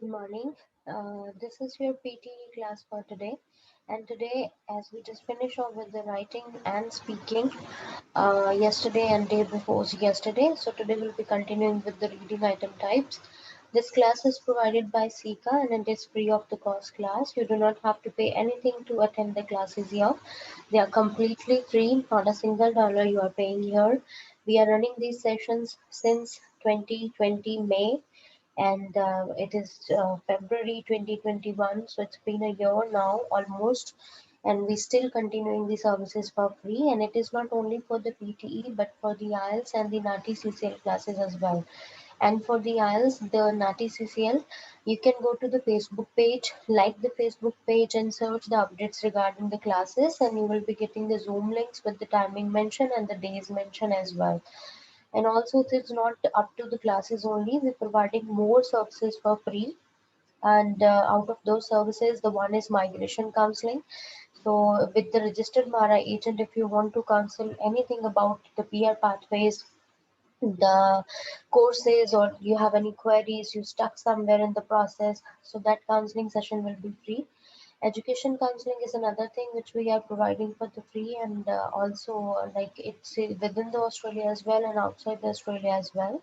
Good morning. This is your PTE class for today. And today, as we just finish off with the writing and speaking, yesterday and day before yesterday, so today we'll be continuing with the reading item types. This class is provided by Sika and it is free of the cost class. You do not have to pay anything to attend the classes here. They are completely free, not a single dollar you are paying here. We are running these sessions since 2020 May and it is February 2021, so it's been a year now almost, and we still continuing the services for free. And it is not only for the PTE but for the IELTS and the NATI CCL classes as well. And for the IELTS, the NATI CCL, you can go to the Facebook page, like the Facebook page, and search the updates regarding the classes, and you will be getting the Zoom links with the timing mention and the days mention as well. And also, it's not up to the classes only. We're providing more services for free. And out of those services, the one is migration counseling. So, with the registered Mara agent, if you want to counsel anything about the PR pathways, the courses, or you have any queries, you stuck somewhere in the process, so that counseling session will be free. Education counseling is another thing which we are providing for the free, and also like it's within the Australia as well and outside the Australia as well.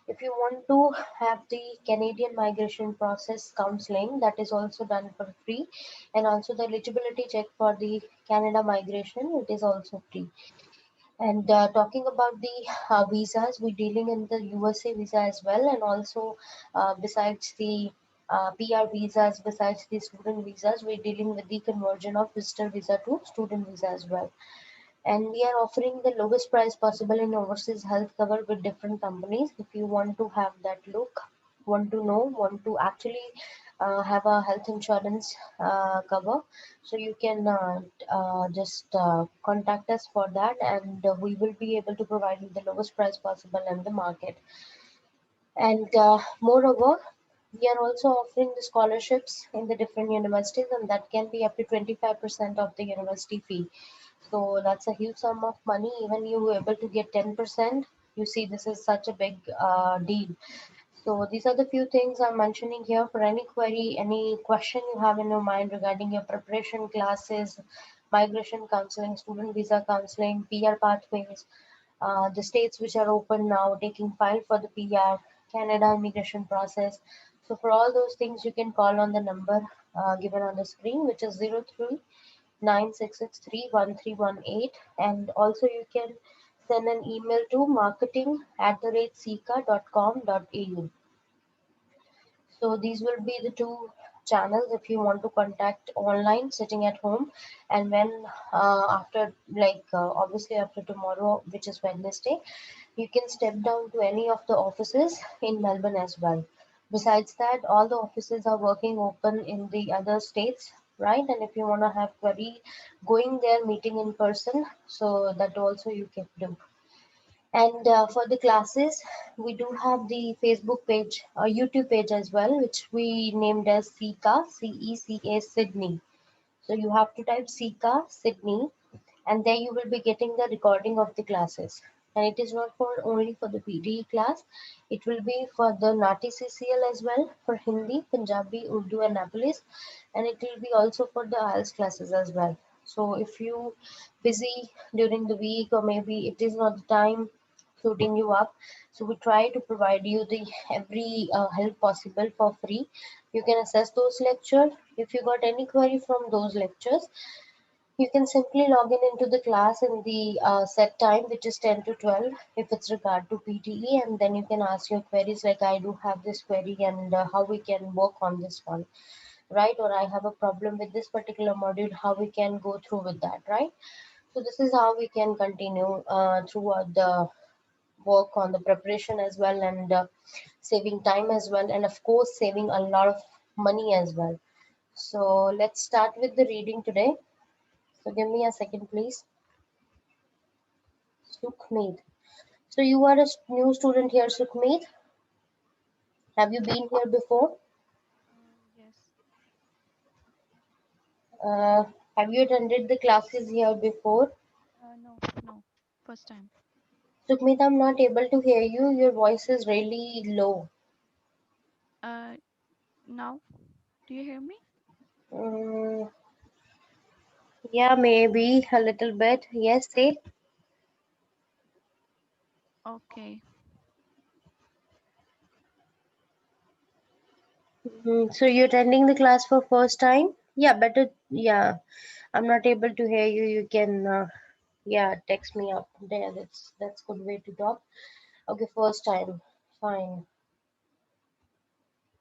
If you want to have the Canadian migration process counseling, that is also done for free, and also the eligibility check for the Canada migration, it is also free. And talking about the visas, we're dealing in the USA visa as well, and also besides the PR visas, besides the student visas, we're dealing with the conversion of visitor visa to student visa as well. And we are offering the lowest price possible in overseas health cover with different companies. If you want to have that look, want to know, want to actually have a health insurance cover, so you can just contact us for that, and we will be able to provide you the lowest price possible in the market. And moreover, we are also offering the scholarships in the different universities, and that can be up to 25% of the university fee. So that's a huge sum of money. Even you were able to get 10%. You see, this is such a big deal. So these are the few things I'm mentioning here. For any query, any question you have in your mind regarding your preparation classes, migration counseling, student visa counseling, PR pathways, the states which are open now, taking file for the PR, Canada immigration process. So for all those things, you can call on the number given on the screen, which is 0396631318, and also you can send an email to marketing@sika.com.au. So these will be the two channels if you want to contact online sitting at home. And when after obviously after tomorrow, which is Wednesday, you can step down to any of the offices in Melbourne as well. Besides that, all the offices are working open in the other states, right? And if you want to have query, going there, meeting in person, so that also you can do. And for the classes, we do have the Facebook page or YouTube page as well, which we named as Sika, CECA Sydney. So you have to type Sika Sydney, and there you will be getting the recording of the classes. And it is not for only for the PTE class, it will be for the NATI CCL as well, for Hindi, Punjabi, Urdu, and Nepalese, and it will be also for the IELTS classes as well. So if you busy during the week, or maybe it is not the time suiting you up, so we try to provide you the every help possible for free. You can access those lectures. If you got any query from those lectures, you can simply log in into the class in the set time, which is 10 to 12, if it's regard to PTE, and then you can ask your queries like, I do have this query, and how we can work on this one, right? Or I have a problem with this particular module, how we can go through with that, right? So this is how we can continue throughout the work on the preparation as well, and saving time as well, and of course saving a lot of money as well. So let's start with the reading today. So give me a second, please. Sukhmeet. So you are a new student here, Sukhmeet. Have you been here before? Yes. Uh, have you attended the classes here before? No, no. First time. Sukhmeet, I'm not able to hear you. Your voice is really low. Uh, Now, do you hear me? Mm, yeah, maybe a little bit. Yes, say. Okay. So you're attending the class for first time? Yeah, better. Yeah, I'm not able to hear you. You can, yeah, text me up there. That's good way to talk. Okay, first time. Fine.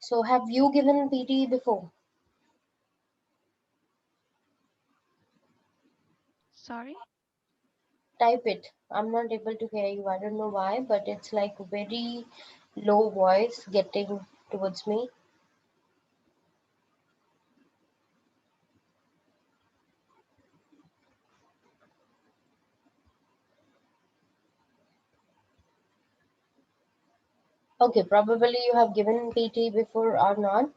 So have you given PTE before? Sorry? Type it. I'm not able to hear you. I don't know why, but it's like very low voice getting towards me. Okay, probably you have given PT before or not.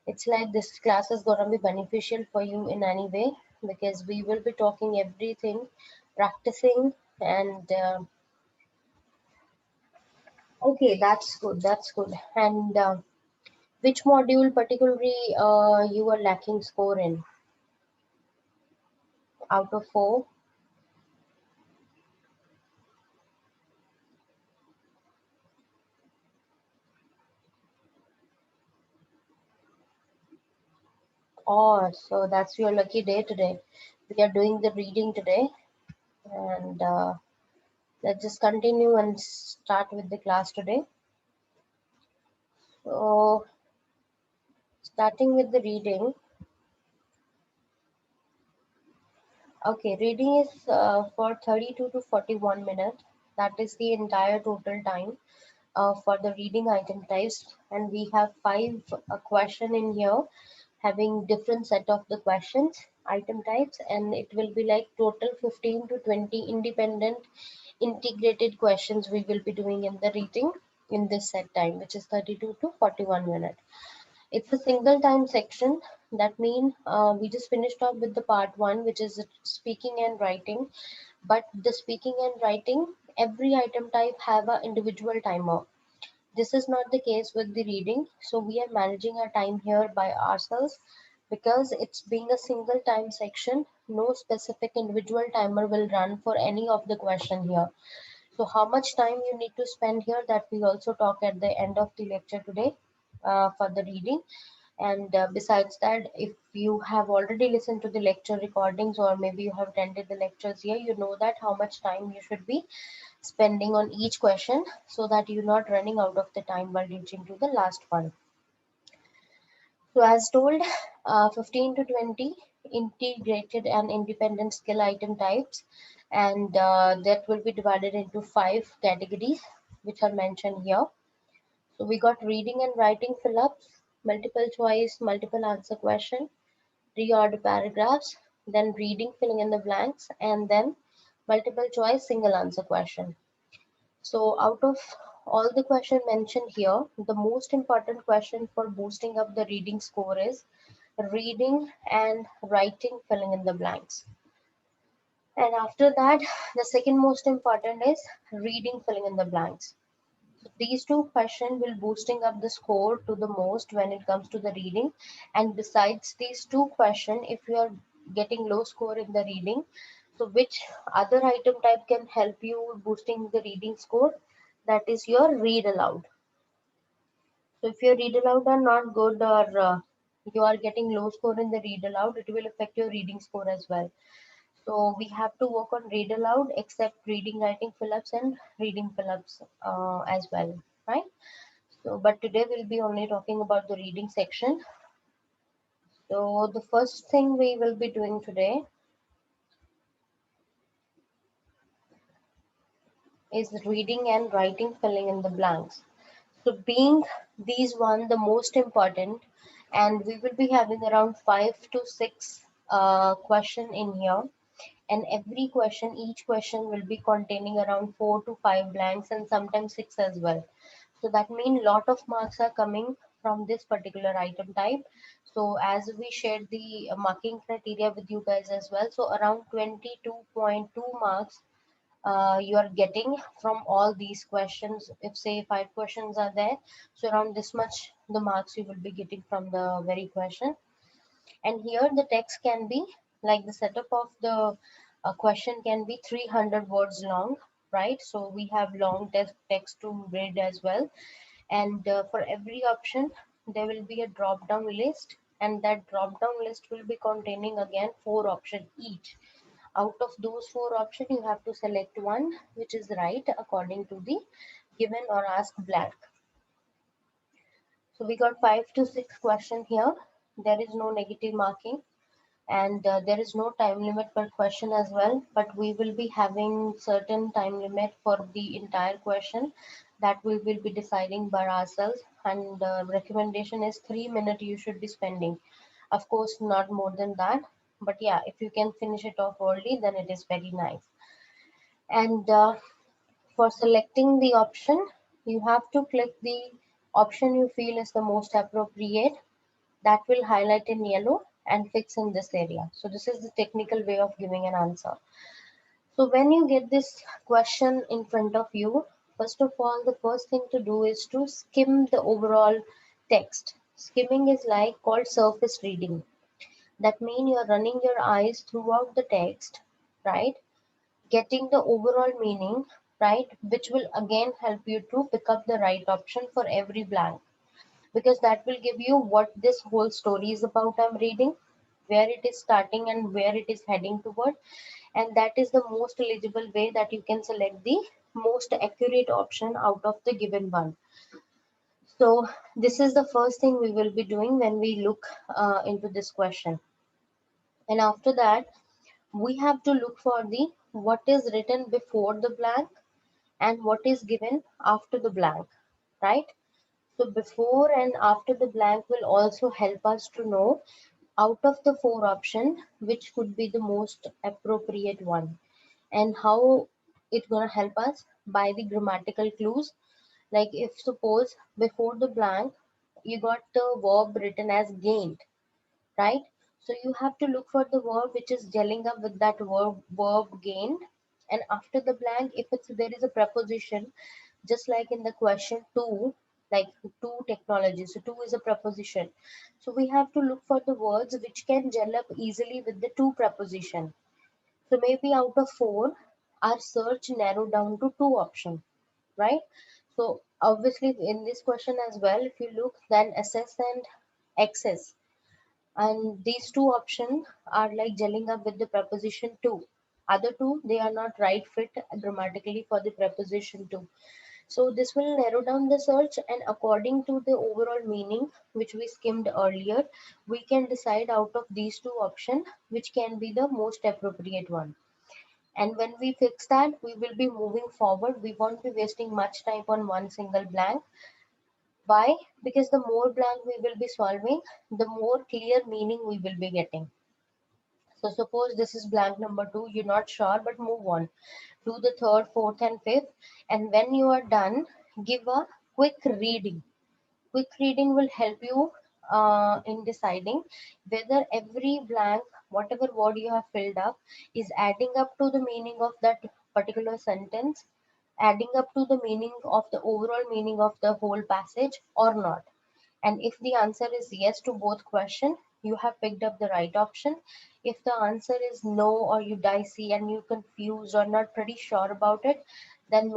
It's like this class is gonna be beneficial for you in any way because we will be talking everything, practicing, and okay, that's good. That's good. And which module particularly you are lacking score in out of four? Oh, so that's your lucky day today. We are doing the reading today, and let's just continue and start with the class today. So, starting with the reading. Okay, reading is for 32 to 41 minutes. That is the entire total time for the reading item types, and we have five question in here, having different set of the questions item types, and it will be like total 15 to 20 independent integrated questions we will be doing in the reading in this set time, which is 32 to 41 minutes. It's a single time section. That means we just finished off with the part one, which is speaking and writing. But the speaking and writing, every item type have an individual timer. This is not the case with the reading. So we are managing our time here by ourselves because it's being a single time section. No specific individual timer will run for any of the question here. So how much time you need to spend here, that we also talk at the end of the lecture today for the reading. And besides that, if you have already listened to the lecture recordings or maybe you have attended the lectures here, you know that how much time you should be spending on each question so that you're not running out of the time while reaching to the last one. So as told, 15 to 20 integrated and independent skill item types, and that will be divided into five categories which are mentioned here. So we got reading and writing fill-ups, multiple choice, multiple answer question, reorder paragraphs, then reading, filling in the blanks, and then multiple choice, single answer question. So out of all the question mentioned here, the most important question for boosting up the reading score is reading and writing, filling in the blanks. And after that, the second most important is reading, filling in the blanks. These two questions will boosting up the score to the most when it comes to the reading. And besides these two questions, if you are getting low score in the reading, so which other item type can help you boosting the reading score? That is your read aloud. So if your read aloud are not good, or you are getting low score in the read aloud, it will affect your reading score as well. So we have to work on read aloud, except reading, writing fill-ups and reading fill-ups as well, right? So, but today we'll be only talking about the reading section. So the first thing we will be doing today is reading and writing, filling in the blanks. So being these one the most important, and we will be having around 5 to 6 question in here, and every question, each question will be containing around 4 to 5 blanks and sometimes 6 as well. So that means lot of marks are coming from this particular item type. So as we shared the marking criteria with you guys as well, so around 22.2 marks you are getting from all these questions. If say 5 questions are there, so around this much the marks you will be getting from the very question. And here the text can be like the setup of the question can be 300 words long, right? So we have long text to read as well. And for every option there will be a drop down list, and that drop down list will be containing again 4 options each. Out of those 4 options you have to select one which is right according to the given or asked blank. So we got 5 to 6 questions here. There is no negative marking, and there is no time limit per question as well, but we will be having certain time limit for the entire question that we will be deciding by ourselves. And recommendation is 3 minutes you should be spending, of course not more than that, but yeah, if you can finish it off early then it is very nice. And for selecting the option you have to click the option you feel is the most appropriate, that will highlight in yellow and fix in this area. So this is the technical way of giving an answer. So when you get this question in front of you, first of all, the first thing to do is to skim the overall text. Skimming is like called surface reading. That means you're running your eyes throughout the text, right? Getting the overall meaning, right? Which will again help you to pick up the right option for every blank, because that will give you what this whole story is about. I'm reading where it is starting and where it is heading toward, and that is the most eligible way that you can select the most accurate option out of the given one. So this is the first thing we will be doing when we look into this question. And after that we have to look for the what is written before the blank and what is given after the blank, right? So before and after the blank will also help us to know out of the 4 options which could be the most appropriate one. And how it gonna help us by the grammatical clues. Like if suppose before the blank you got the verb written as gained, right? So you have to look for the verb which is gelling up with that verb gained. And after the blank, if it's there is a preposition, just like in the question two, like two technology. So two is a preposition. So we have to look for the words which can gel up easily with the two preposition. So maybe out of four, our search narrowed down to 2 options, right? So obviously in this question as well, if you look, then assess and access, and these two options are like gelling up with the preposition to. Other two, they are not right fit grammatically for the preposition to. So this will narrow down the search, and according to the overall meaning which we skimmed earlier, we can decide out of these two options which can be the most appropriate one. And when we fix that, we will be moving forward. We won't be wasting much time on one single blank. Why? Because the more blank we will be solving, the more clear meaning we will be getting. So suppose this is blank number 2, you're not sure, but move on. Do the third, fourth, and fifth. And when you are done, give a quick reading. Quick reading will help you in deciding whether every blank, whatever word you have filled up, is adding up to the meaning of that particular sentence, adding up to the meaning of the overall meaning of the whole passage or not. And if the answer is yes to both questions, you have picked up the right option. If the answer is no, or you dicey and you confused or not pretty sure about it, then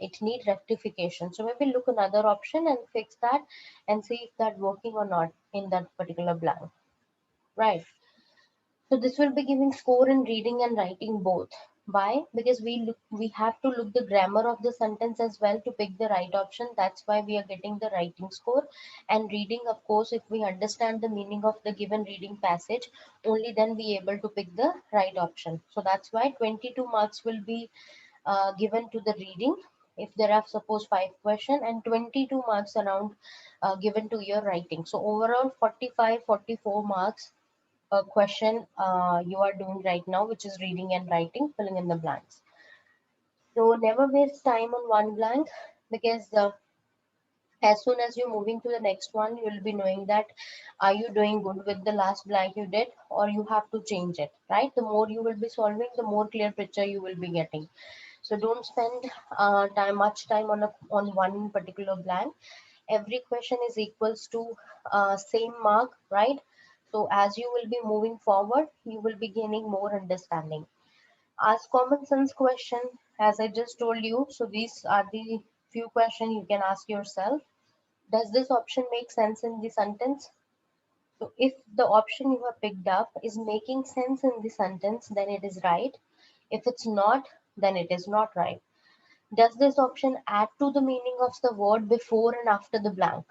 it need rectification. So maybe look another option and fix that and see if that working or not in that particular blank. Right. So this will be giving score in reading and writing both. Why? Because we have to look the grammar of the sentence as well to pick the right option. That's why we are getting the writing score. And reading, of course, if we understand the meaning of the given reading passage, only then we able to pick the right option. So that's why 22 marks will be given to the reading if there are suppose 5 questions, and 22 marks around given to your writing. So overall 44 marks a question you are doing right now, which is reading and writing, filling in the blanks. So never waste time on one blank, because As soon as you're moving to the next one, you'll be knowing that are you doing good with the last blank you did, or you have to change it, right? The more you will be solving, the more clear picture you will be getting. So don't spend much time on one particular blank. Every question is equals to same mark, right? So as you will be moving forward, you will be gaining more understanding. Ask common sense question, as I just told you. So these are the few questions you can ask yourself. Does this option make sense in the sentence? So if the option you have picked up is making sense in the sentence, then it is right. If it's not, then it is not right. Does this option add to the meaning of the word before and after the blank?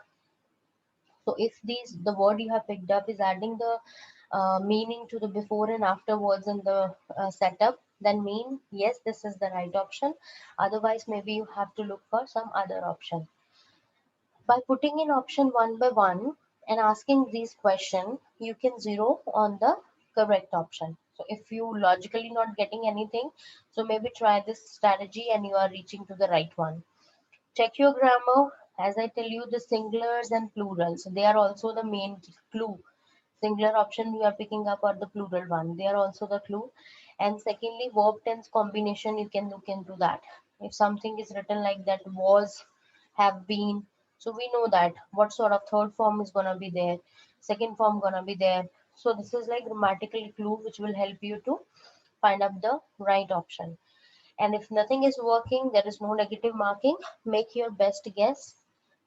So if the word you have picked up is adding the meaning to the before and after words in the setup, then mean yes, this is the right option. Otherwise, maybe you have to look for some other option. By putting in option one by one and asking these questions, you can zero on the correct option. So if you logically not getting anything, so maybe try this strategy and you are reaching to the right one. Check your grammar. As I tell you, the singulars and plurals, they are also the main clue. Singular option you are picking up or the plural one, they are also the clue. And secondly, verb tense combination, you can look into that. If something is written like that, was, have been, so we know that what sort of third form is gonna be there, second form gonna be there. So this is like grammatical clue which will help you to find out the right option. And if nothing is working, there is no negative marking, make your best guess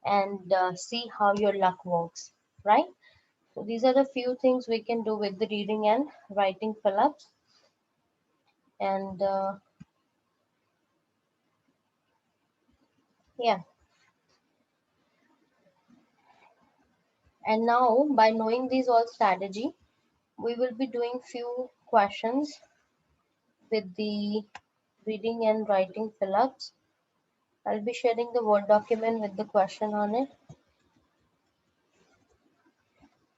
and see how your luck works, right? So these are the few things we can do with the reading and writing fill-ups. And yeah, and now by knowing these all strategy, we will be doing few questions with the reading and writing fill-ups. I'll be sharing the Word document with the question on it.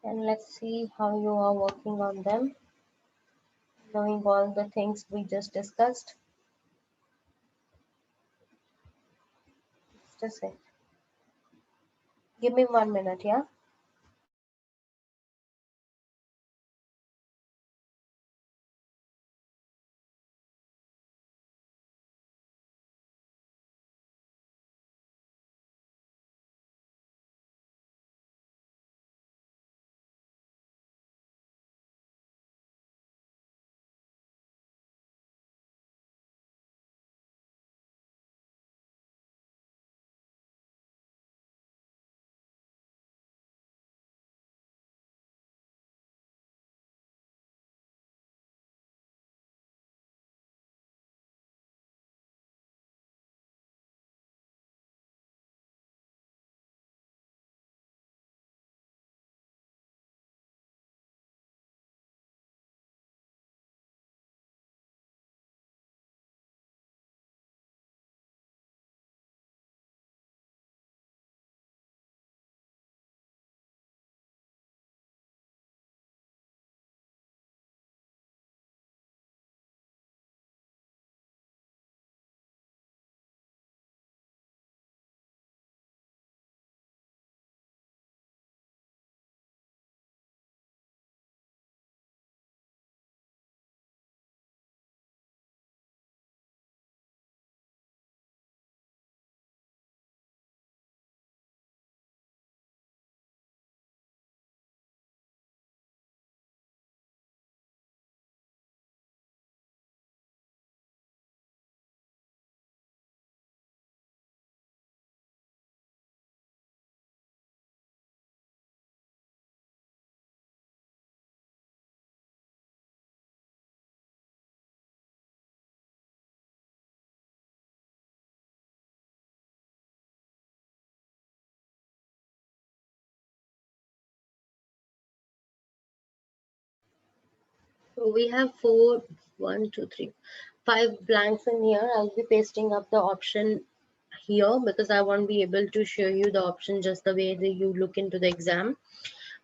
And let's see how you are working on them, knowing all the things we just discussed. Just a sec. Give me 1 minute, yeah? So we have four, one, two, three, five blanks in here. I'll be pasting up the option here because I won't be able to show you the option just the way that you look into the exam.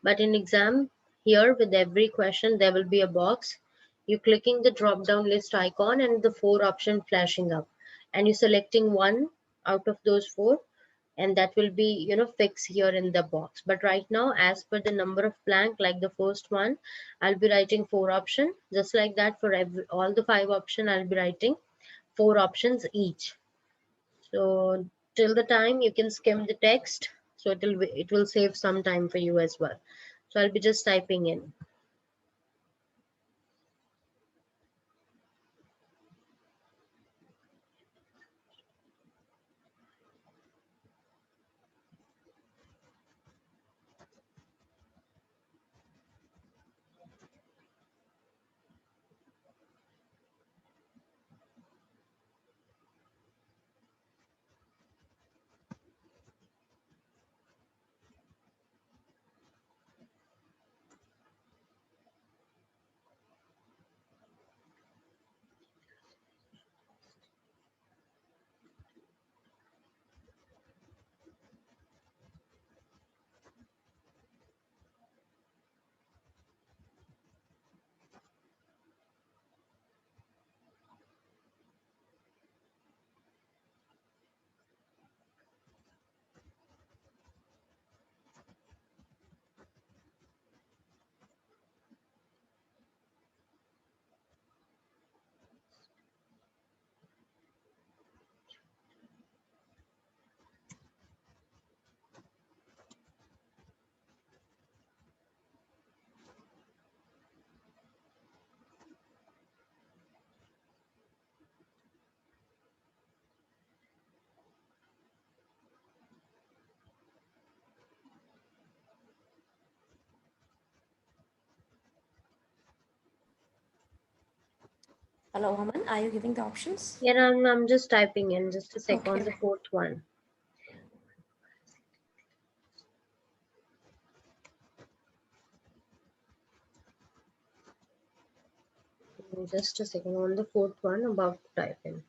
But in exam, here with every question, there will be a box. You clicking the drop down list icon and the four option flashing up. And you're selecting one out of those four. and that will be fixed here in the box. But right now, as per the number of blank, like the first one, I'll be writing 4 options. Just like that, for all the 5 options, I'll be writing 4 options each. So till the time you can skim the text, so it will save some time for you as well. So I'll be just typing in. Hello, Aman. Are you giving the options? Yeah, I'm just typing in. Just a sec on Okay. the fourth one. Just a second on the fourth one, about to type in.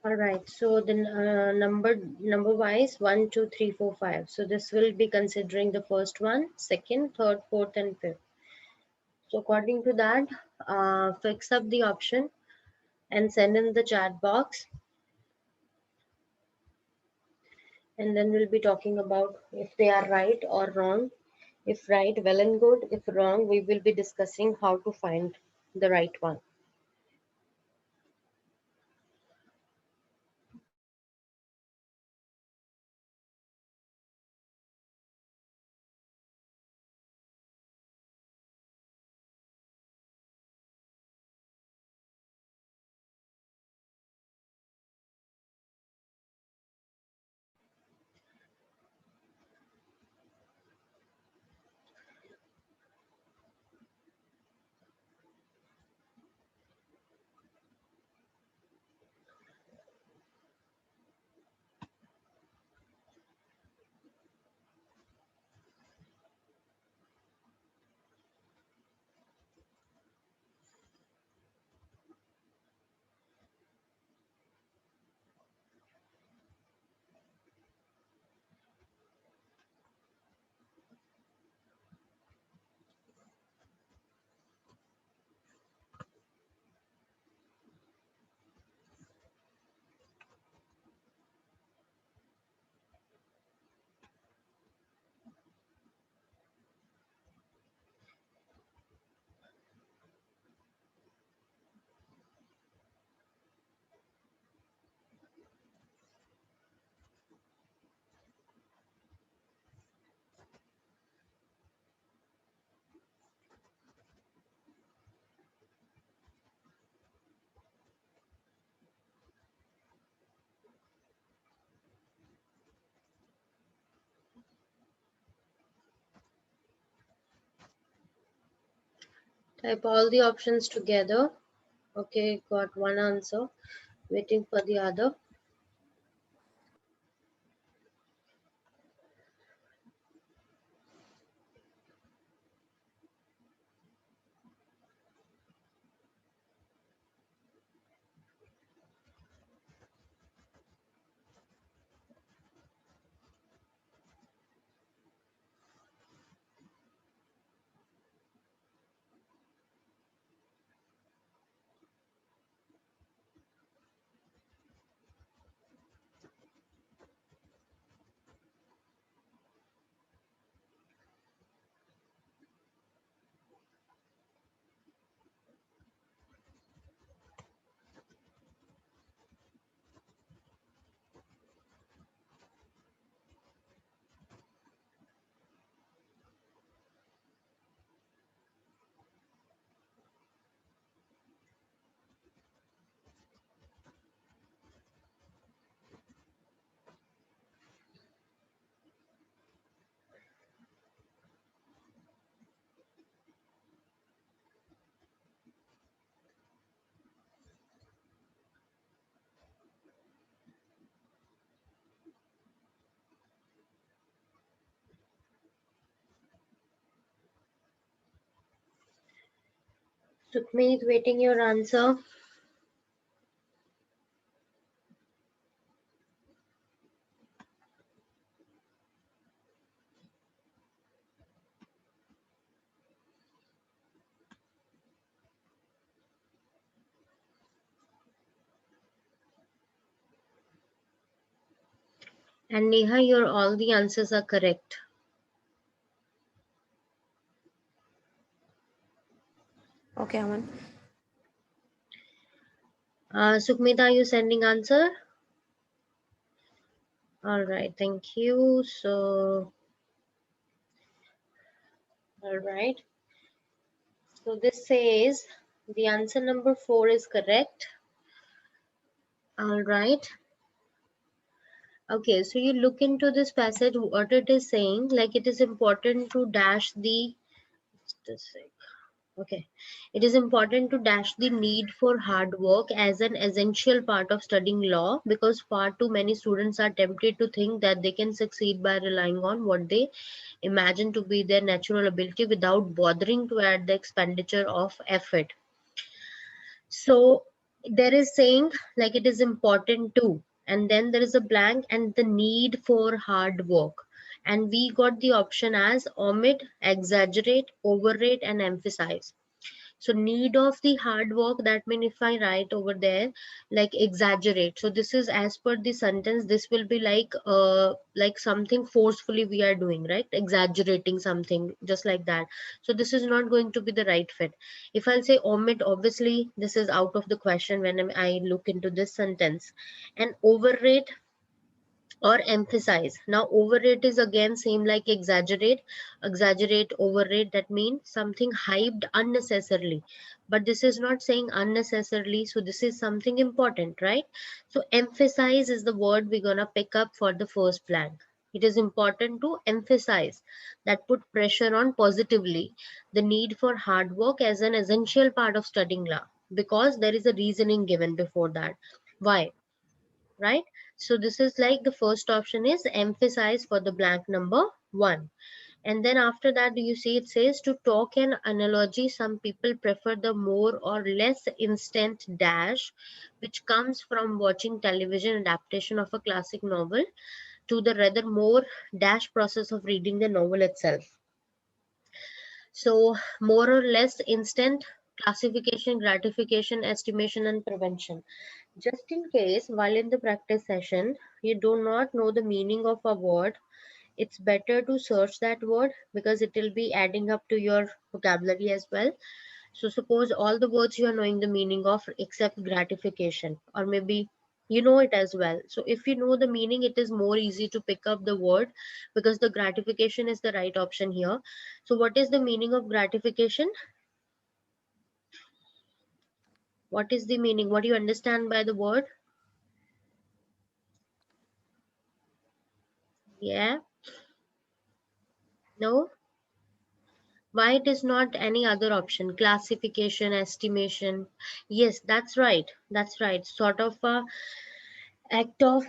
All right, so the number wise 1, 2, 3, 4, 5. So this will be considering the first one, second, third, fourth, and fifth. So according to that, fix up the option and send in the chat box, and then we'll be talking about if they are right or wrong. If right, well and good. If wrong, we will be discussing how to find the right one. Type all the options together. Okay, got one answer. Waiting for the other. Sukmeet, waiting your answer. And Neha, your all the answers are correct. Okay, Aman. Sukmeet, are you sending answer? All right, thank you. So, all right. So this says the answer number 4 is correct. All right. Okay, so you look into this passage, what it is saying, like it is important to dash the, just a sec. Okay, it is important to dash the need for hard work as an essential part of studying law, because far too many students are tempted to think that they can succeed by relying on what they imagine to be their natural ability without bothering to add the expenditure of effort. So there is saying like it is important too, and then there is a blank and the need for hard work, and we got the option as omit, exaggerate, overrate, and emphasize. So need of the hard work, that means if I write over there like exaggerate, so this is as per the sentence, this will be like something forcefully we are doing, right? Exaggerating something just like that. So this is not going to be the right fit. If I'll say omit, obviously this is out of the question when I look into this sentence. And overrate or emphasize. Now overrate is again same like exaggerate. Exaggerate, overrate, that means something hyped unnecessarily, but this is not saying unnecessarily, so this is something important, right? So emphasize is the word we're gonna pick up for the first blank. It is important to emphasize, that put pressure on positively the need for hard work as an essential part of studying law, because there is a reasoning given before that why, right? So this is like the first option is emphasize for the blank number 1. And then after that, do you see it says to talk an analogy, some people prefer the more or less instant dash, which comes from watching television adaptation of a classic novel, to the rather more dash process of reading the novel itself. So more or less instant, classification, gratification, estimation, and prevention. Just in case, while in the practice session, you do not know the meaning of a word, it's better to search that word, because it will be adding up to your vocabulary as well. So suppose all the words you are knowing the meaning of except gratification, or maybe you know it as well. So if you know the meaning, it is more easy to pick up the word, because the gratification is the right option here. So what is the meaning of gratification? What is the meaning? What do you understand by the word? Yeah? No? Why it is not any other option? Classification, estimation. Yes, that's right. That's right. Sort of a act of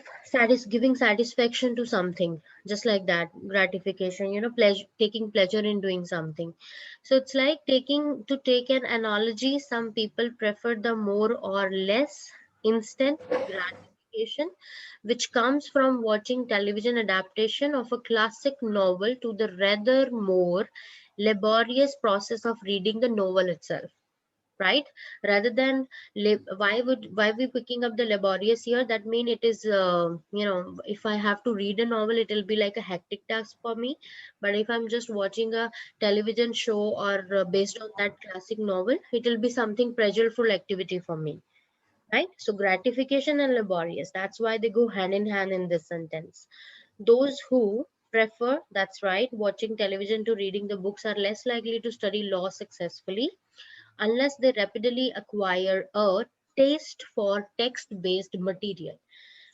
giving satisfaction to something, just like that. Gratification, pleasure, taking pleasure in doing something. So it's like to take an analogy, some people prefer the more or less instant gratification, which comes from watching television adaptation of a classic novel, to the rather more laborious process of reading the novel itself, right? Rather than why we picking up the laborious here, that mean it is if I have to read a novel, it will be like a hectic task for me. But if I'm just watching a television show, or based on that classic novel, it will be something pleasureful activity for me, right? So gratification and laborious, that's why they go hand in hand in this sentence. Those who prefer, that's right, watching television to reading the books are less likely to study law successfully, unless they rapidly acquire a taste for text-based material.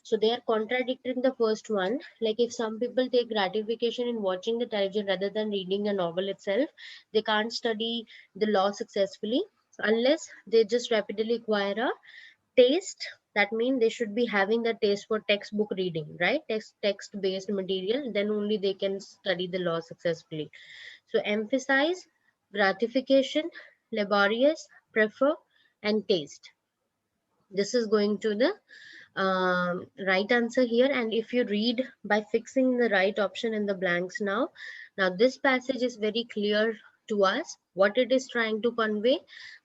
So they are contradicting the first one. Like if some people take gratification in watching the television rather than reading the novel itself, they can't study the law successfully unless they just rapidly acquire a taste. That means they should be having the taste for textbook reading, right? Text-based material, then only they can study the law successfully. So emphasize, gratification, laborious, prefer, and taste. This is going to the right answer here. And if you read by fixing the right option in the blanks now this passage is very clear to us what it is trying to convey,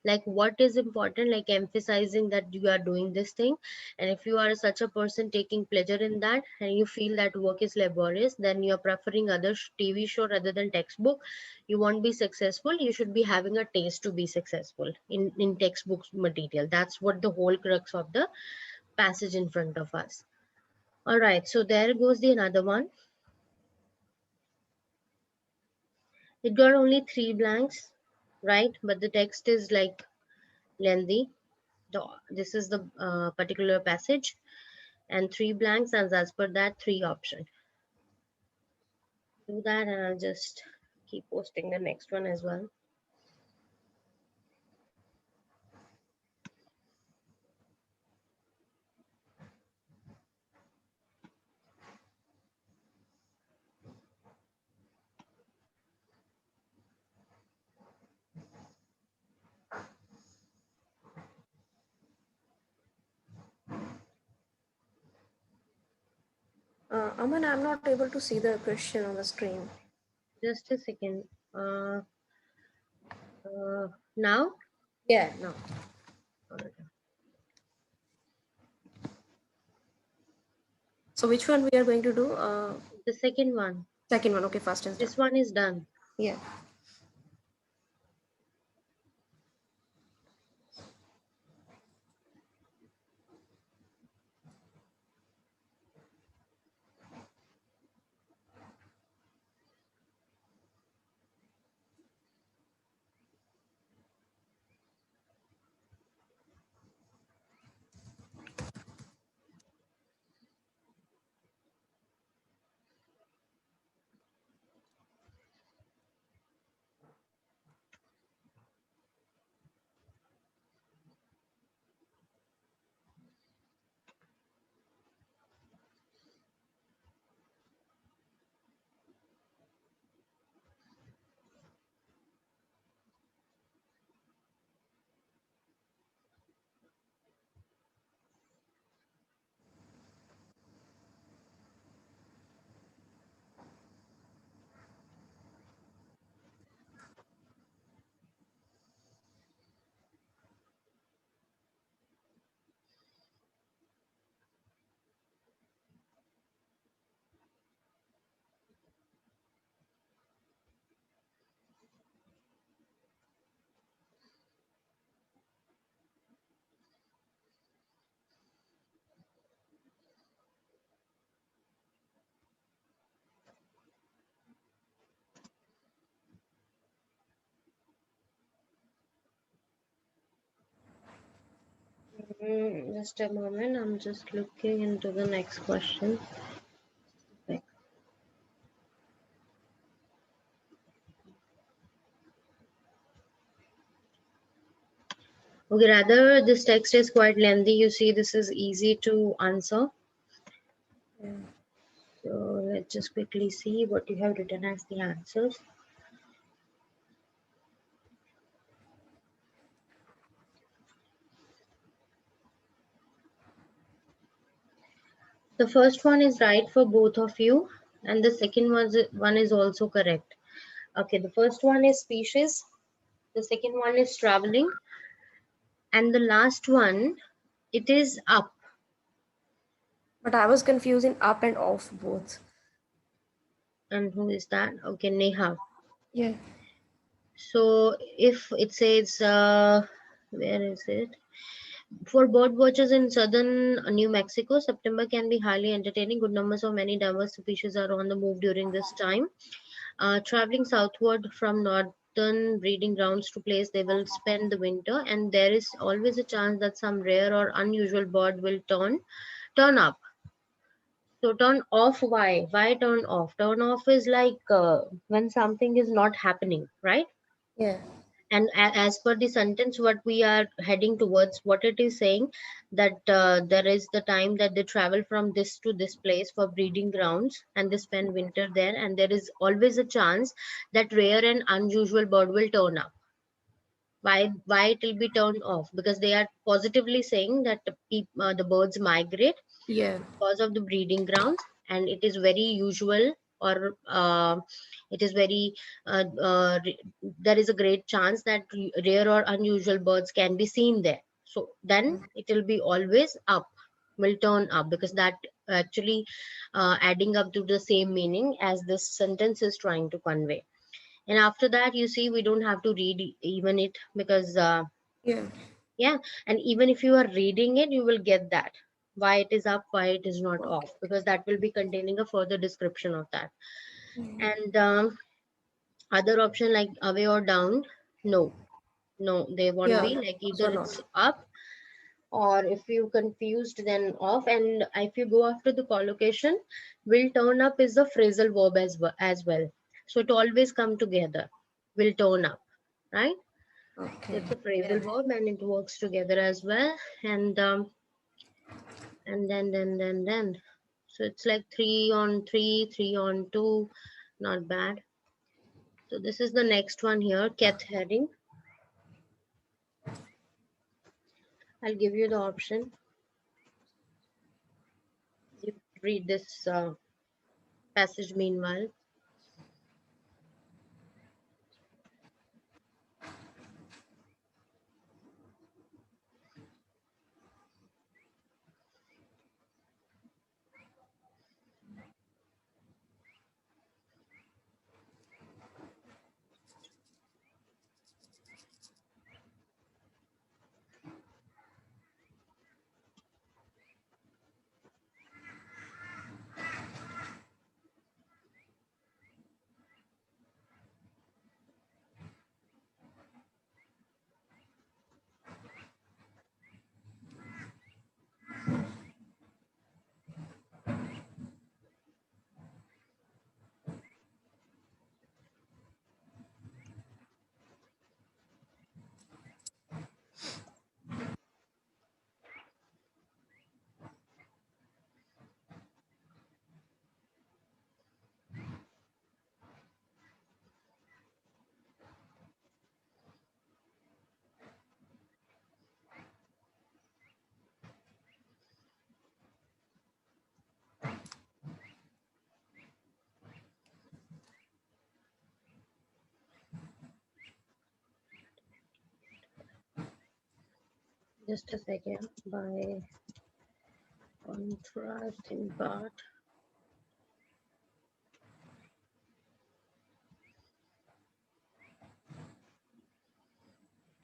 like what is important, like emphasizing that you are doing this thing. And if you are such a person taking pleasure in that and you feel that work is laborious, then you are preferring other TV show rather than textbook, you won't be successful. You should be having a taste to be successful in textbook material. That's what the whole crux of the passage in front of us. All right, so there goes the another one. It got only 3 blanks, right? But the text is like lengthy. This is the particular passage, and 3 blanks, and as per that 3 option. Do that, and I'll just keep posting the next one as well. Aman, I'm not able to see the question on the screen. Just a second. Now? Yeah, no. So which one we are going to do? The second one. Second one. Okay, first is done. This one is done. Yeah. Just a moment. I'm just looking into the next question. Okay, rather this text is quite lengthy. You see, this is easy to answer. Yeah. So let's just quickly see what you have written as the answers. The first one is right for both of you, and the second one is also correct. Okay, the first one is species, the second one is traveling, and the last one, it is up. But I was confusing up and off both. And who is that? Okay, Neha. Yeah. So if it says, where is it? For bird watchers in southern New Mexico, September can be highly entertaining. Good numbers of many diverse species are on the move during this time. Traveling southward from northern breeding grounds to place they will spend the winter, and there is always a chance that some rare or unusual bird will turn up. So turn off, why turn off? Turn off is like when something is not happening, right? Yeah. And as per the sentence what we are heading towards, what it is saying, that there is the time that they travel from this to this place for breeding grounds and they spend winter there, and there is always a chance that rare and unusual bird will turn up. Why it will be turned off? Because they are positively saying that the birds migrate Yeah. because of the breeding grounds, and it is very usual, or it is very there is a great chance that rare or unusual birds can be seen there. So then it will be always up, will turn up, because that actually adding up to the same meaning as this sentence is trying to convey. And after that, you see, we don't have to read even it, because Yeah. yeah, and even if you are reading it, you will get that why it is up, why it is not Okay. off, because that will be containing a further description of that. And other option like away or down, no, no, they won't Yeah. be. Like either Also it's not. up, or if you confused, then off. And if you go after the collocation, will turn up is a phrasal verb as well. So it always come together, will turn up, right? Okay. It's a Yeah. phrasal verb and it works together as well. And then so it's like 3 on 3, 3 on 2, not bad. So this is the next one here, cat heading. I'll give you the option. You read this passage meanwhile. Just a second. By contrasting part,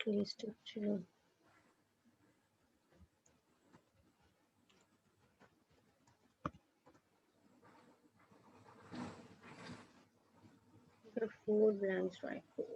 case structure. There are 4 blanks, right? 4.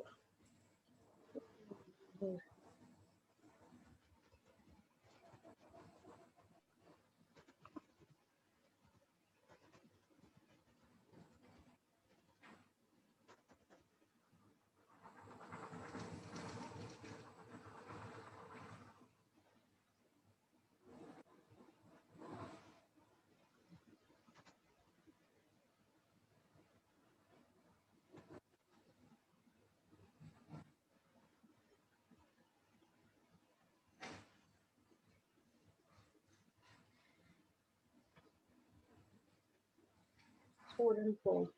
Four and 4.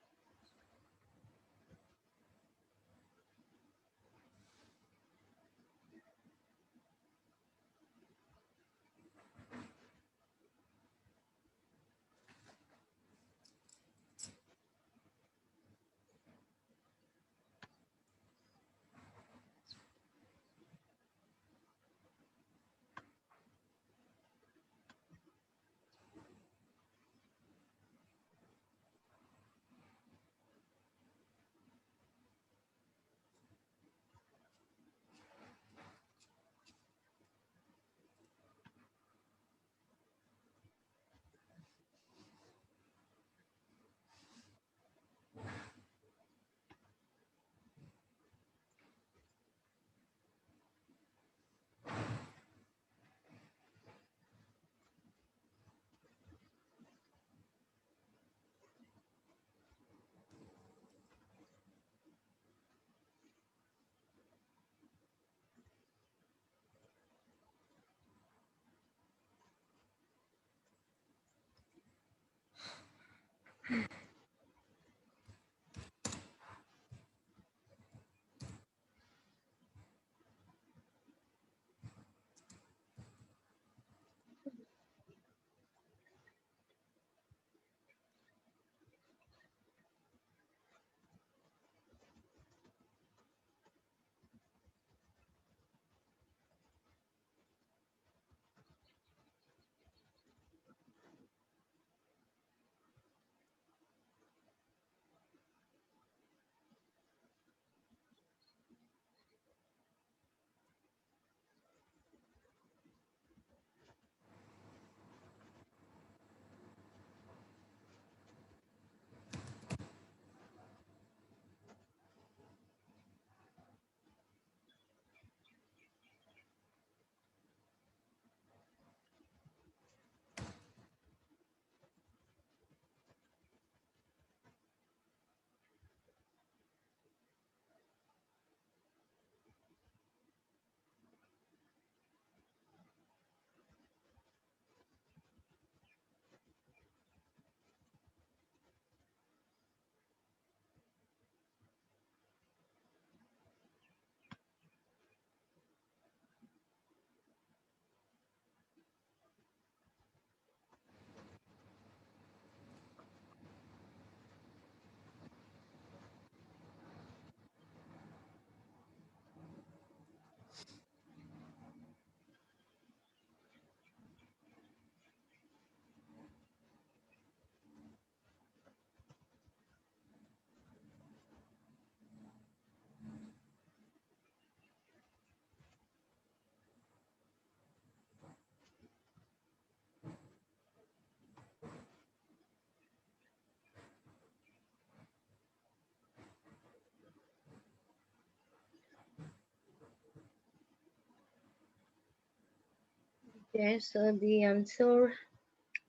Okay, so the answer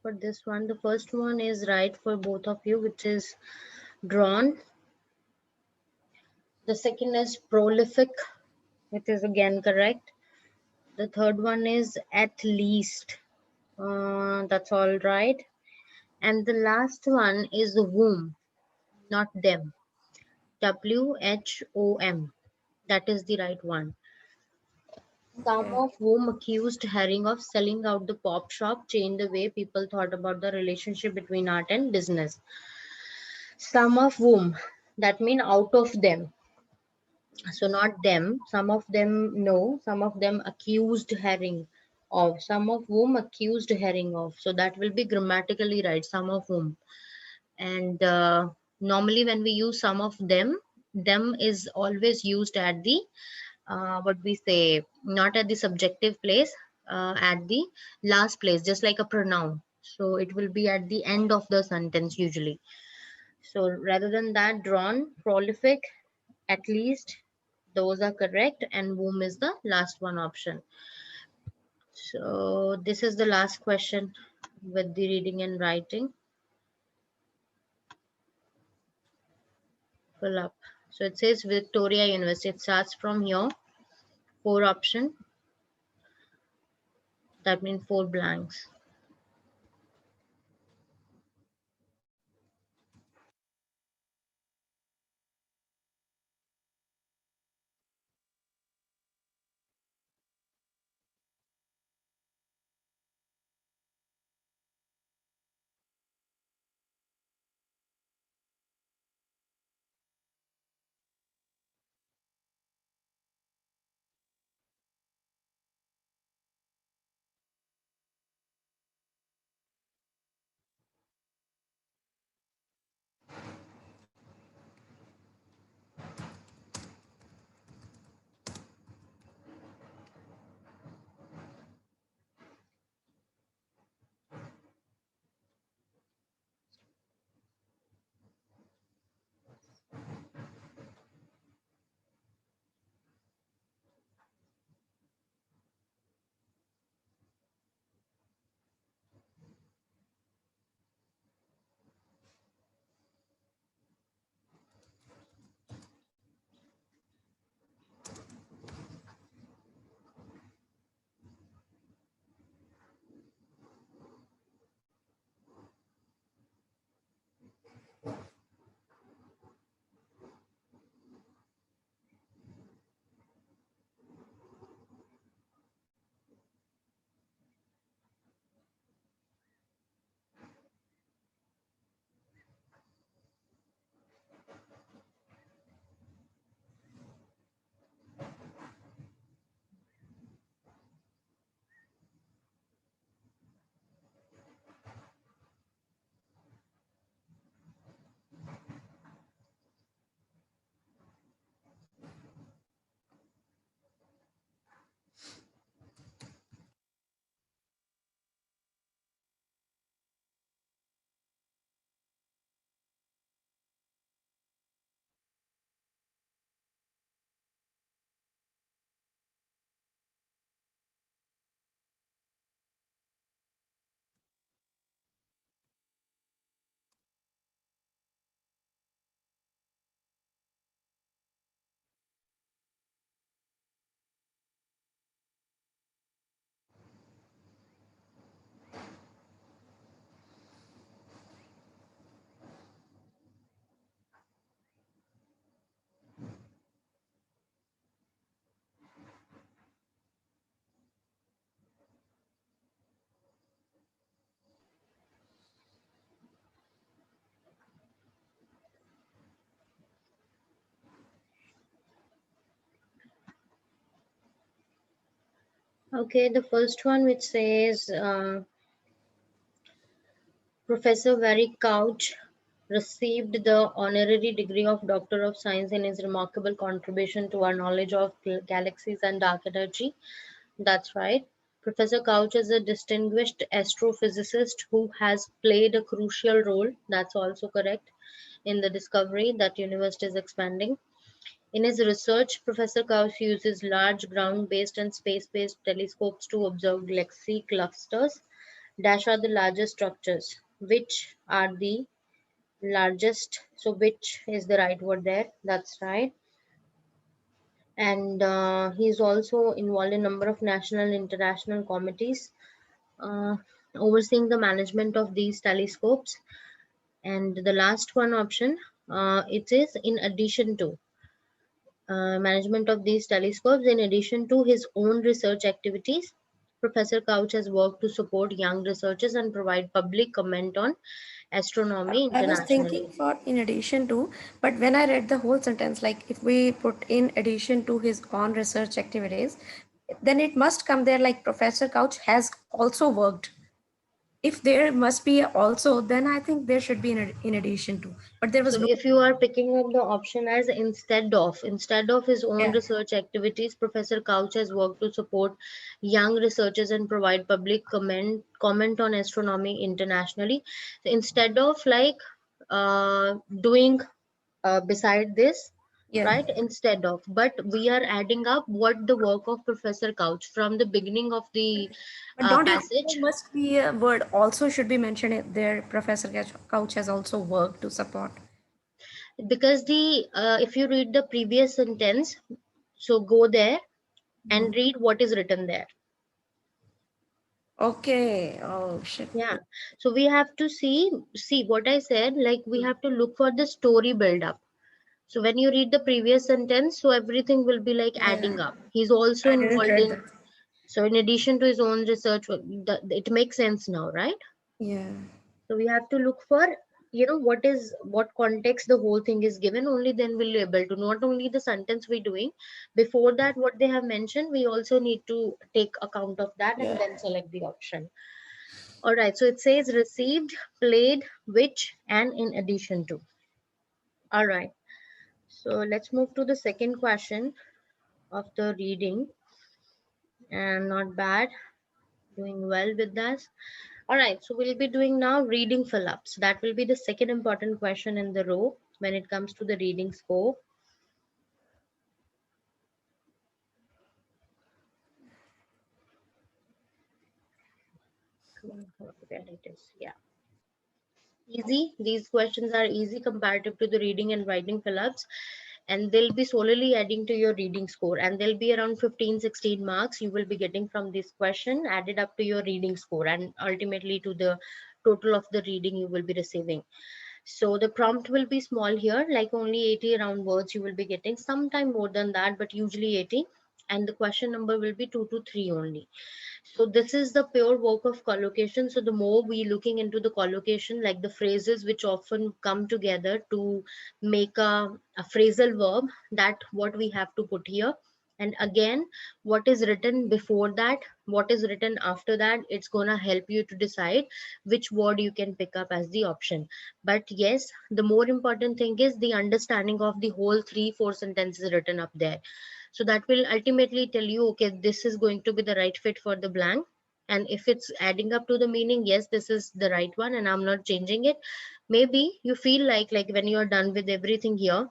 for this one, the first one is right for both of you, which is drawn. The second is prolific, which is again correct. The third one is at least. That's all right. And the last one is whom, not them. WHOM. That is the right one. Some Okay. of whom accused Herring of selling out the pop shop changed the way people thought about the relationship between art and business. Some of whom, that means out of them. So not them, some of them no, some of them accused Herring of, some of whom accused Herring of. So that will be grammatically right, some of whom. And normally when we use some of them is always used at the what we say, not at the subjective place, at the last place, just like a pronoun. So it will be at the end of the sentence usually. So rather than that, drawn, prolific, at least, those are correct, and whom is the last one option. So this is the last question with the reading and writing. Pull up. So it says Victoria University. It starts from here. 4 option. That means 4 blanks. Okay, the first one which says Professor Very Couch received the honorary degree of Doctor of Science in his remarkable contribution to our knowledge of galaxies and dark energy. That's right. Professor Couch is a distinguished astrophysicist who has played a crucial role, that's also correct, in the discovery that universe is expanding. In his research, Professor Couch uses large ground-based and space-based telescopes to observe galaxy clusters. Dash are the largest structures. Which are the largest? So which is the right word there? That's right. And he's also involved in a number of national and international committees uh, overseeing the management of these telescopes. And the last one option, it is in addition to management of these telescopes. In addition to his own research activities, Professor Couch has worked to support young researchers and provide public comment on astronomy I was thinking internationally. for in addition to, but when I read the whole sentence, like if we put in addition to his own research activities, then it must come there like Professor Couch has also worked. If there must be also, then I think there should be in addition to. But there So was no. if you are picking up the option as instead of his own Yeah. research activities, Professor Couch has worked to support young researchers and provide public comment on astronomy internationally. So instead of like doing beside this, Yeah. right? Instead of, but we are adding up what the work of Professor Couch from the beginning of the But don't you think there passage, must be a word also should be mentioned there? Professor Couch has also worked to support. because the if you read the previous sentence, so go there and Mhm. read what is written there. Okay. Oh shit. Yeah, so we have to see what I said, like we have to look for the story build up. So when you read the previous sentence, so everything will be like Yeah. adding up. He's also I didn't involved read in, that. so in addition to his own research, it makes sense now, right? Yeah. So we have to look for, what context the whole thing is given. Only then we'll be able to, not only the sentence we're doing, before that what they have mentioned, we also need to take account of that and Yeah. then select the option. All right, so it says received, played, which, and in addition to. All right, so let's move to the second question of the reading. And not bad, doing well with that. All right, so we'll be doing now reading fill-ups. That will be the second important question in the row when it comes to the reading score. Come on, where it is. Yeah. Easy. These questions are easy comparative to the reading and writing fill-ups, and they'll be solely adding to your reading score, and there'll be around 15-16 marks you will be getting from this question added up to your reading score and ultimately to the total of the reading you will be receiving. So the prompt will be small here, like only 80 around words you will be getting, sometime more than that, but usually 80. And the question number will be 2 to 3 only. So this is the pure work of collocation. So the more we looking into the collocation, like the phrases which often come together to make a phrasal verb, that what we have to put here. And again, what is written before that, what is written after that, it's gonna help you to decide which word you can pick up as the option. But yes, the more important thing is the understanding of the whole 3-4 sentences written up there. So that will ultimately tell you, okay, this is going to be the right fit for the blank. And if it's adding up to the meaning, yes, this is the right one and I'm not changing it. Maybe you feel like when you are done with everything here,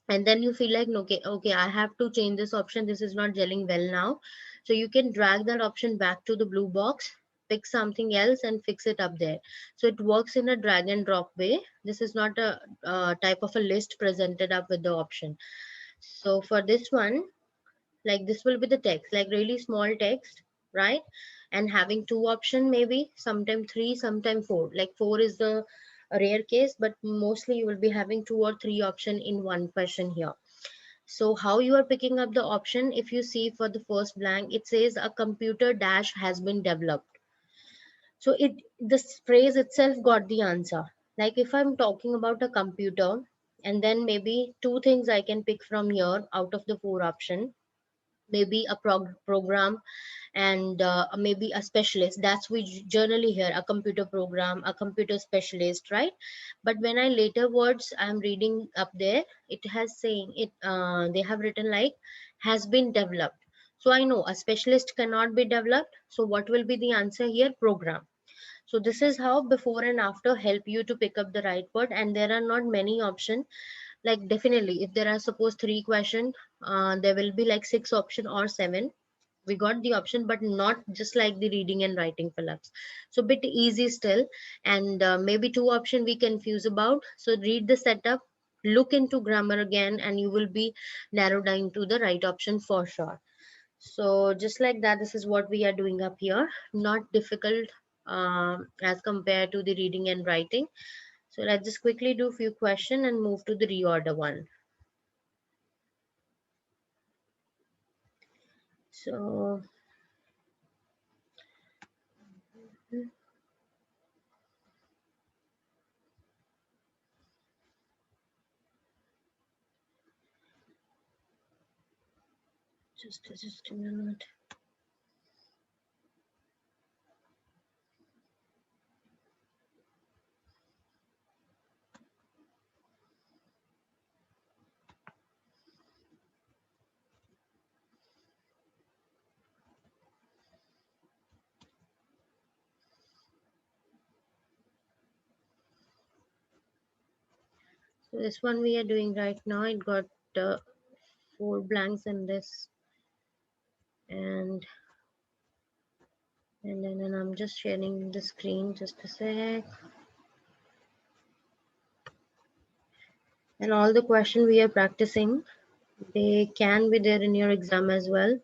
and then you feel like, okay, I have to change this option, this is not gelling well now. So you can drag that option back to the blue box, pick something else and fix it up there. So it works in a drag and drop way. This is not a type of a list presented up with the option. So for this one, like this will be the text, like really small text, right? And having two option, maybe sometime three, sometime four. Like four is the rare case, but mostly you will be having two or three option in one question here. So how you are picking up the option, if you see for the first blank, it says a computer dash has been developed. So it, this phrase itself got the answer. Like if I'm talking about a computer, and then maybe two things I can pick from here out of the four option. maybe a program, and maybe a specialist. That's we generally hear a computer program, a computer specialist, right? But when I later words I'm reading up there, it has saying it, they have written like has been developed. So I know a specialist cannot be developed. So what will be the answer here? Program. So this is how before and after help you to pick up the right word. And there are not many options. Like definitely if there are suppose 3 questions, there will be like 6 option or 7. We got the option, but not just like the reading and writing fill-ups. So bit easy still. And maybe 2 option we confuse about. So read the setup, look into grammar again, and you will be narrowed down to the right option for sure. So just like that, this is what we are doing up here. Not difficult as compared to the reading and writing. So let's just quickly do a few questions and move to the reorder one. So just a minute. So this one we are doing right now, it got 4 blanks in this, and then I'm just sharing the screen, just a sec. And all the question we are practicing, they can be there in your exam as well,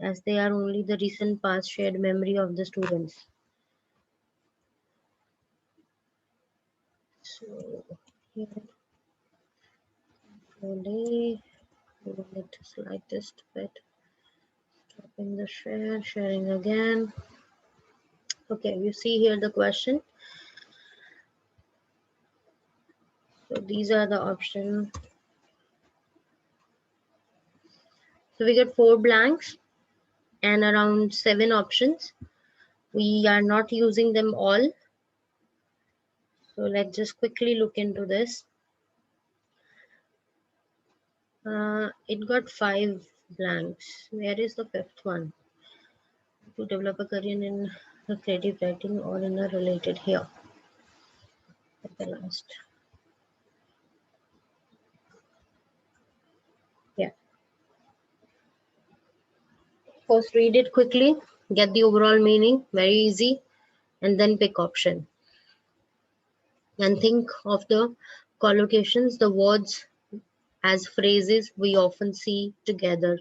as they are only the recent past shared memory of the students. So here, slowly, we will need to slide this to bit. Stopping the share, sharing again. Okay, you see here the question. So these are the options. So we get 4 blanks and around 7 options. We are not using them all. So let's just quickly look into this. It got 5 blanks. Where is the 5th one? To develop a career in creative writing or in a related here. At the last. Yeah. First read it quickly, get the overall meaning, very easy, and then pick option. And think of the collocations, the words as phrases we often see together.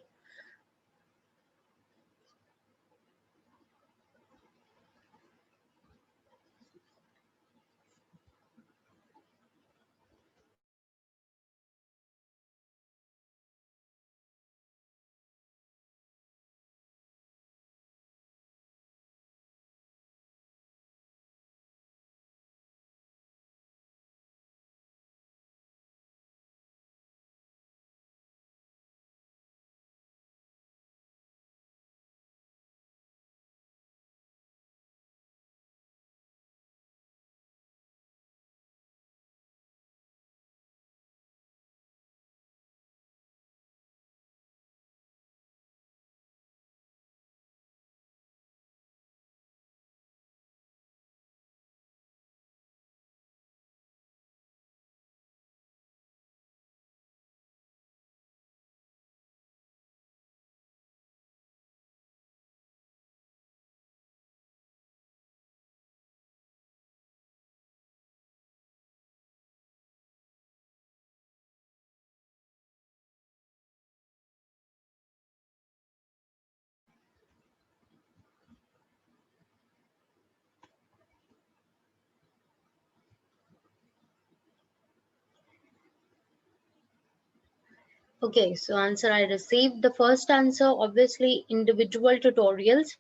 Okay, so answer I received. The first answer, obviously individual tutorials,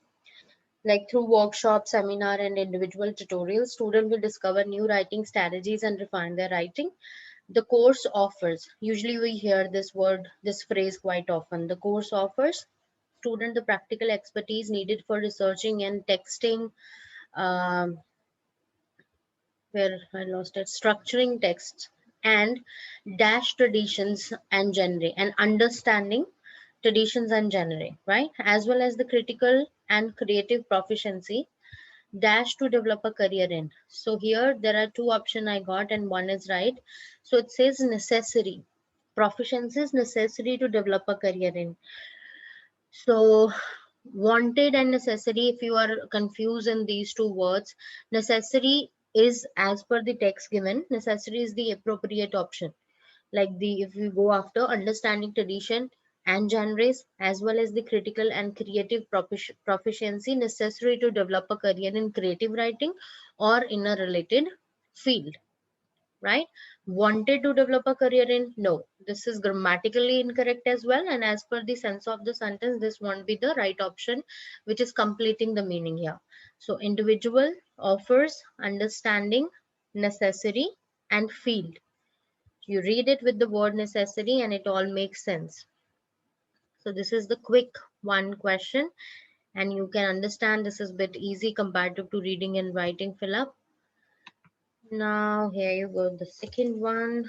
like through workshop, seminar, and individual tutorials, student will discover new writing strategies and refine their writing. The course offers. Usually we hear this word, this phrase quite often. The course offers student the practical expertise needed for researching and texting, um, where I lost it, structuring texts and dash traditions and genre and understanding traditions and genre, right? As well as the critical and creative proficiency dash to develop a career in. So here there are two options I got and one is right. So it says necessary. Proficiency is necessary to develop a career in. So wanted and necessary, if you are confused in these two words, necessary is as per the text given, necessary is the appropriate option. Like the if we go after understanding tradition and genres as well as the critical and creative proficiency necessary to develop a career in creative writing or in a related field, right? Wanted to develop a career in, no, this is grammatically incorrect as well, and as per the sense of the sentence this won't be the right option, which is completing the meaning here. So individual, offers, understanding, necessary and field. You read it with the word necessary and it all makes sense. So this is the quick one question, and you can understand this is a bit easy comparative to reading and writing fill up. Now here you go, the second one.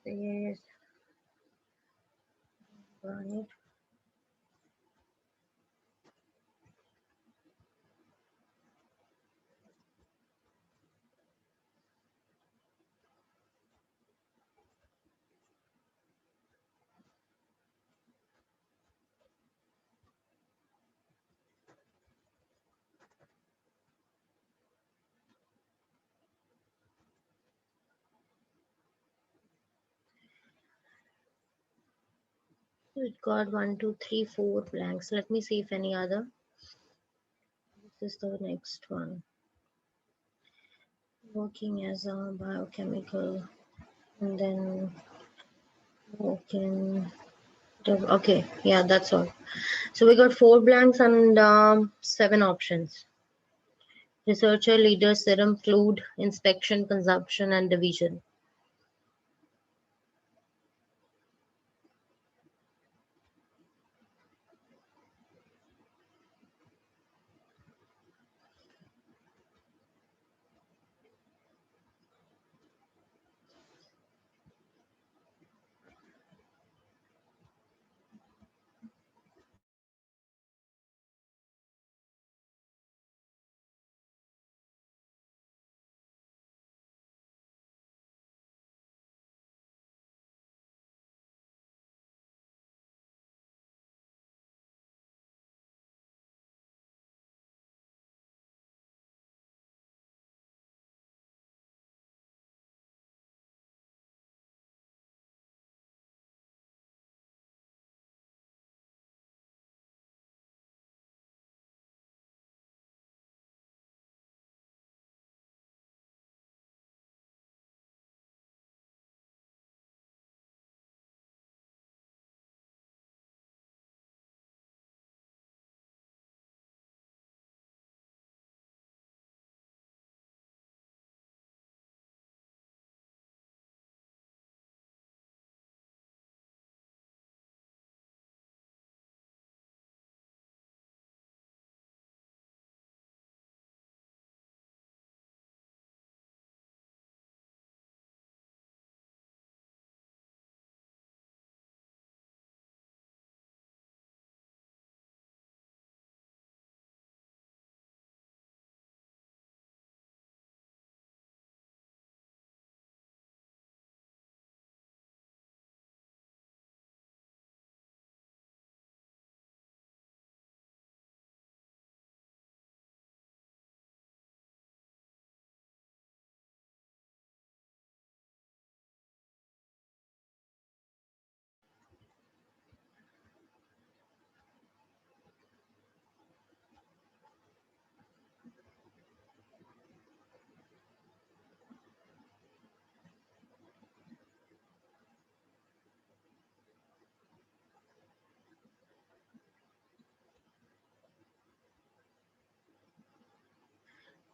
Yes, right. So it got 1, 2, 3, 4 blanks. Let me see if any other. This is the next one. Working as a biochemical and then working. Okay, yeah, that's all. So we got 4 blanks and 7 options. Researcher, leader, serum, fluid, inspection, consumption, and division.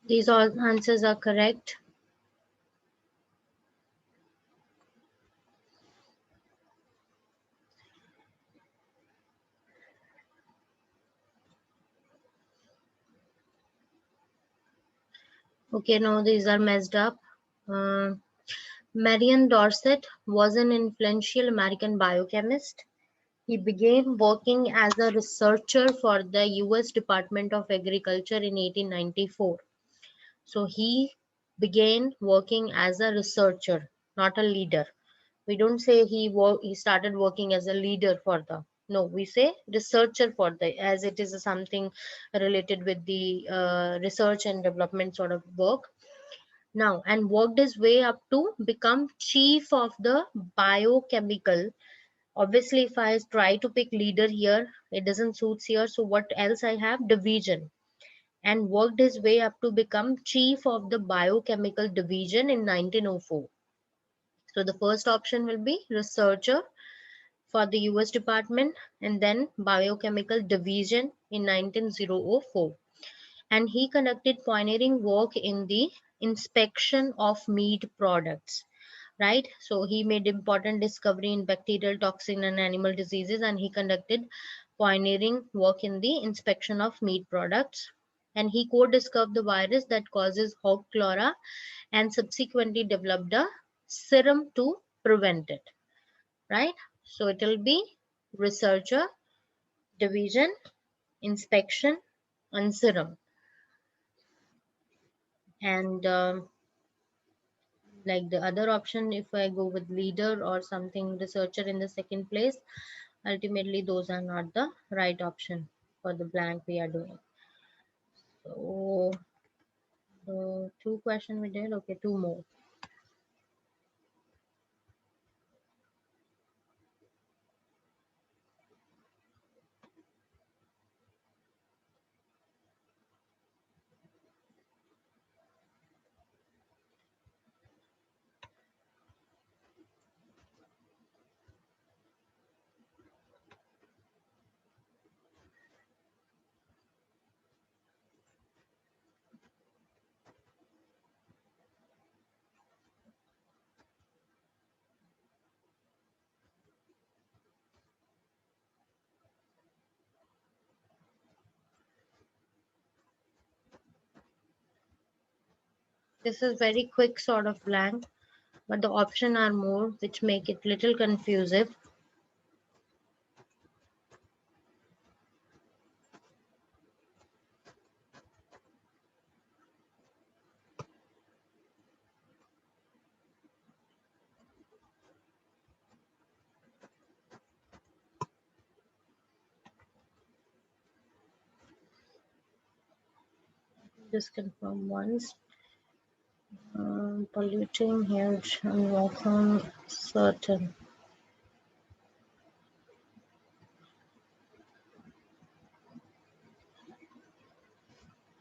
These all answers are correct. Okay, no, these are messed up. Uh, Marion Dorset was an influential American biochemist. He began working as a researcher for the US Department of Agriculture in 1894. So he began working as a researcher, not a leader. We don't say he started working as a leader for the, no, we say researcher for the, as it is something related with the research and development sort of work. Now, and worked his way up to become chief of the biochemical. Obviously, if I try to pick leader here, it doesn't suits here. So what else I have? Division. And worked his way up to become chief of the biochemical division in 1904. So the first option will be researcher for the US Department and then biochemical division in 1904. And he conducted pioneering work in the inspection of meat products, right? So he made important discovery in bacterial, toxin and animal diseases, and he conducted pioneering work in the inspection of meat products. And he co-discovered the virus that causes hog cholera and subsequently developed a serum to prevent it, right? So it will be researcher, division, inspection, and serum. And like the other option, if I go with leader or something researcher in the second place, ultimately those are not the right option for the blank we are doing. So the two question we did, okay, two more. This is very quick sort of blank, but the option are more, which make it little confusive. Just confirm once. Polluting, huge, unwelcome, certain.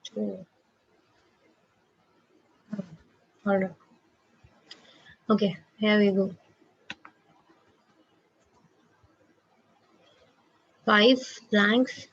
Two. Hold on. Okay, here we go. 5 blanks.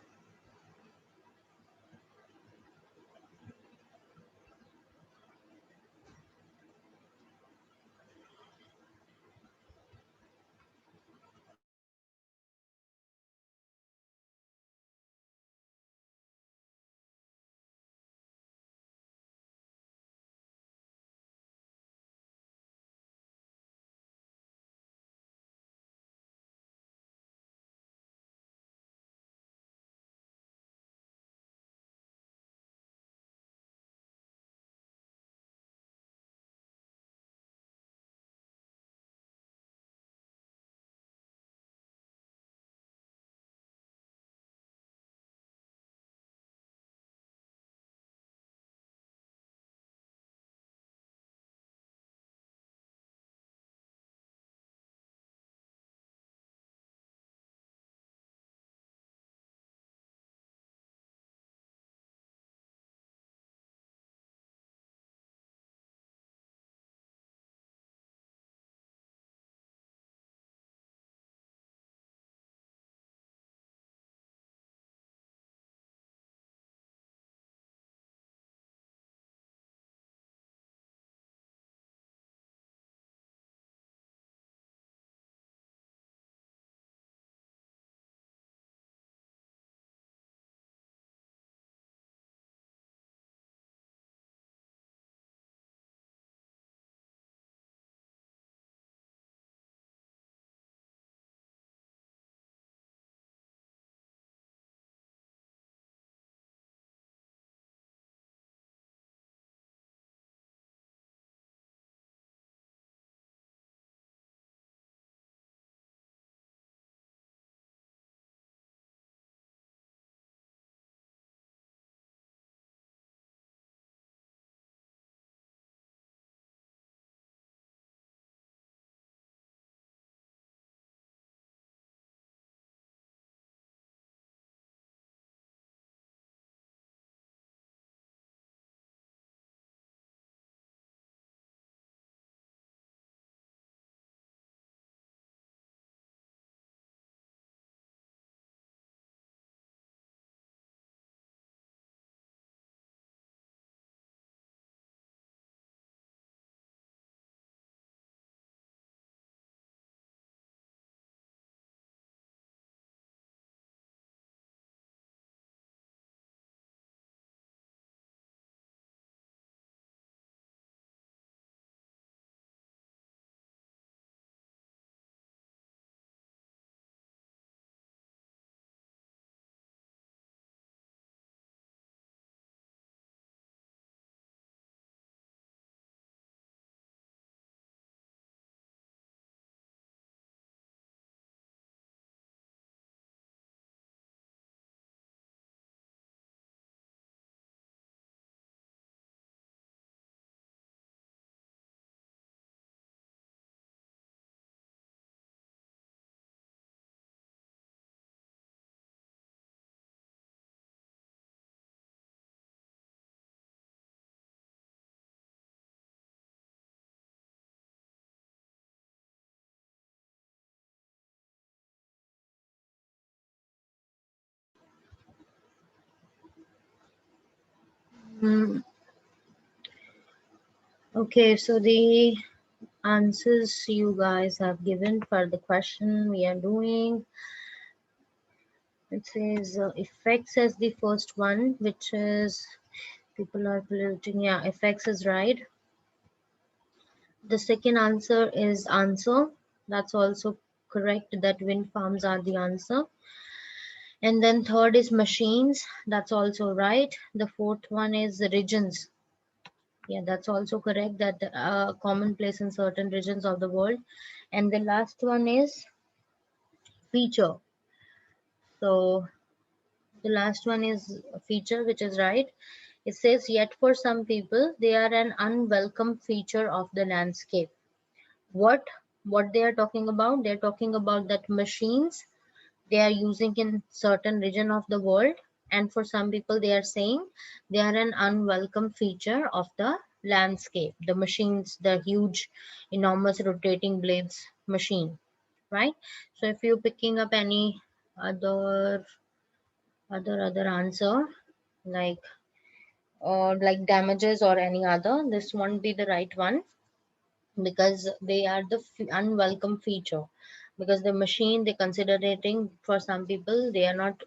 Hmm. Okay, so the answers you guys have given for the question we are doing. It says effects as the first one, which is people are polluting. Yeah, effects is right. The second answer is answer. That's also correct, that wind farms are the answer. And then third is machines. That's also right. The fourth one is regions. Yeah, that's also correct, that commonplace in certain regions of the world. And the last one is feature. So the last one is a feature, which is right. It says, yet for some people, they are an unwelcome feature of the landscape. What they are talking about? They're talking about that machines they are using in certain region of the world, and for some people they are saying they are an unwelcome feature of the landscape. The machines, the huge, enormous rotating blades machine, right? So if you're picking up any other other answer, like or like damages or any other, this won't be the right one, because they are the unwelcome feature. Because the machine they considering, for some people they are not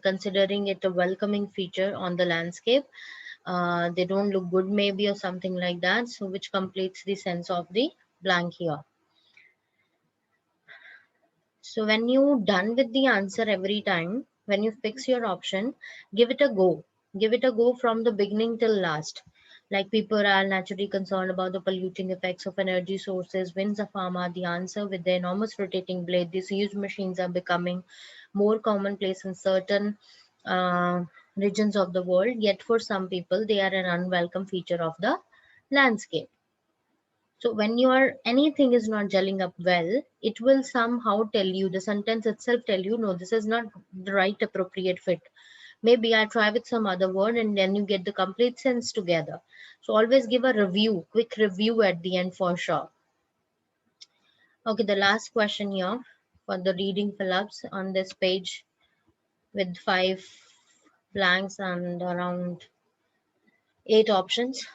considering it a welcoming feature on the landscape. They don't look good maybe, or something like that, so which completes the sense of the blank here. So when you done with the answer, every time when you fix your option, give it a go. Give it a go from the beginning till last. Like people are naturally concerned about the polluting effects of energy sources. Winds of farm are the answer with the enormous rotating blade. These huge machines are becoming more commonplace in certain uh, regions of the world. Yet for some people, they are an unwelcome feature of the landscape. So when your anything is not gelling up well, it will somehow tell you, the sentence itself tell you, no, this is not the right appropriate fit. Maybe I try with some other word, and then you get the complete sense together. So always give a review, quick review at the end for sure. Okay, the last question here for the reading fill-ups on this page with 5 blanks and around 8 options.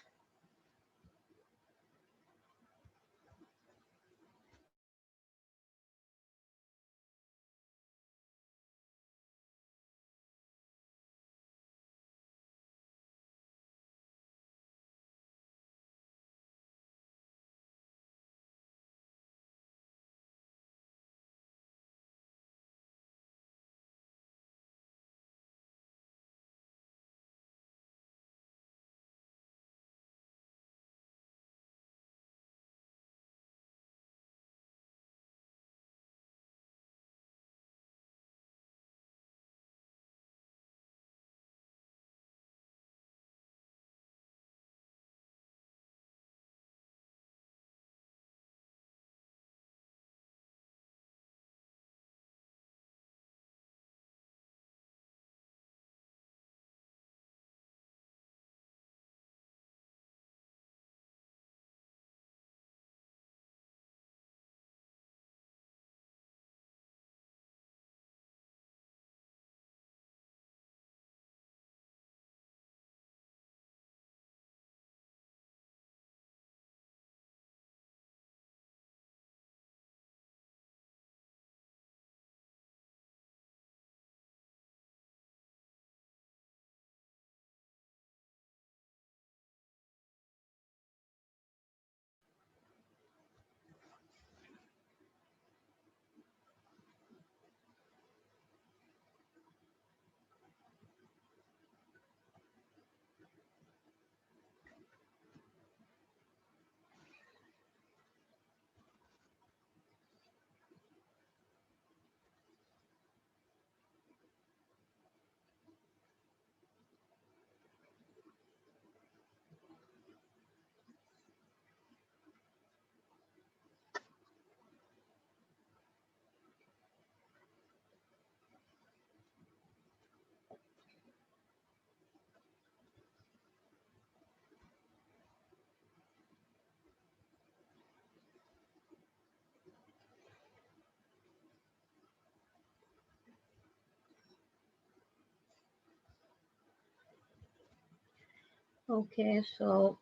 Okay, so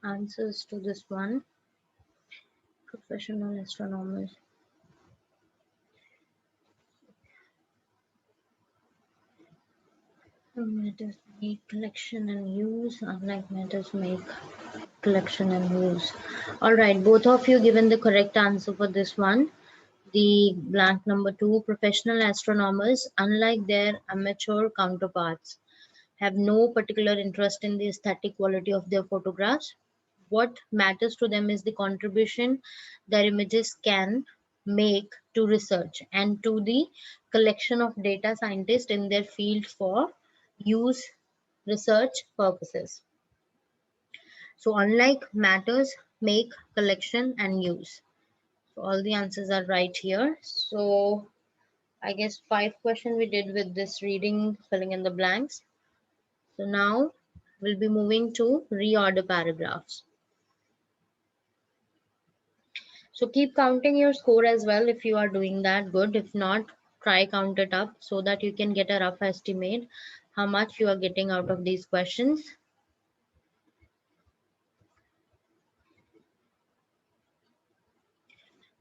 answers to this one. Professional astronomers. Matters make collection and use, unlike matters make collection and use. All right, both of you given the correct answer for this one. The blank number 2, professional astronomers, unlike their amateur counterparts, have no particular interest in the aesthetic quality of their photographs. What matters to them is the contribution their images can make to research and to the collection of data scientists in their field for use research purposes. So unlike matters, make, collection and use. So all the answers are right here. So I guess 5 questions we did with this reading, filling in the blanks. So now we'll be moving to reorder paragraphs. So keep counting your score as well. If you are doing that, good. If not, try count it up so that you can get a rough estimate how much you are getting out of these questions.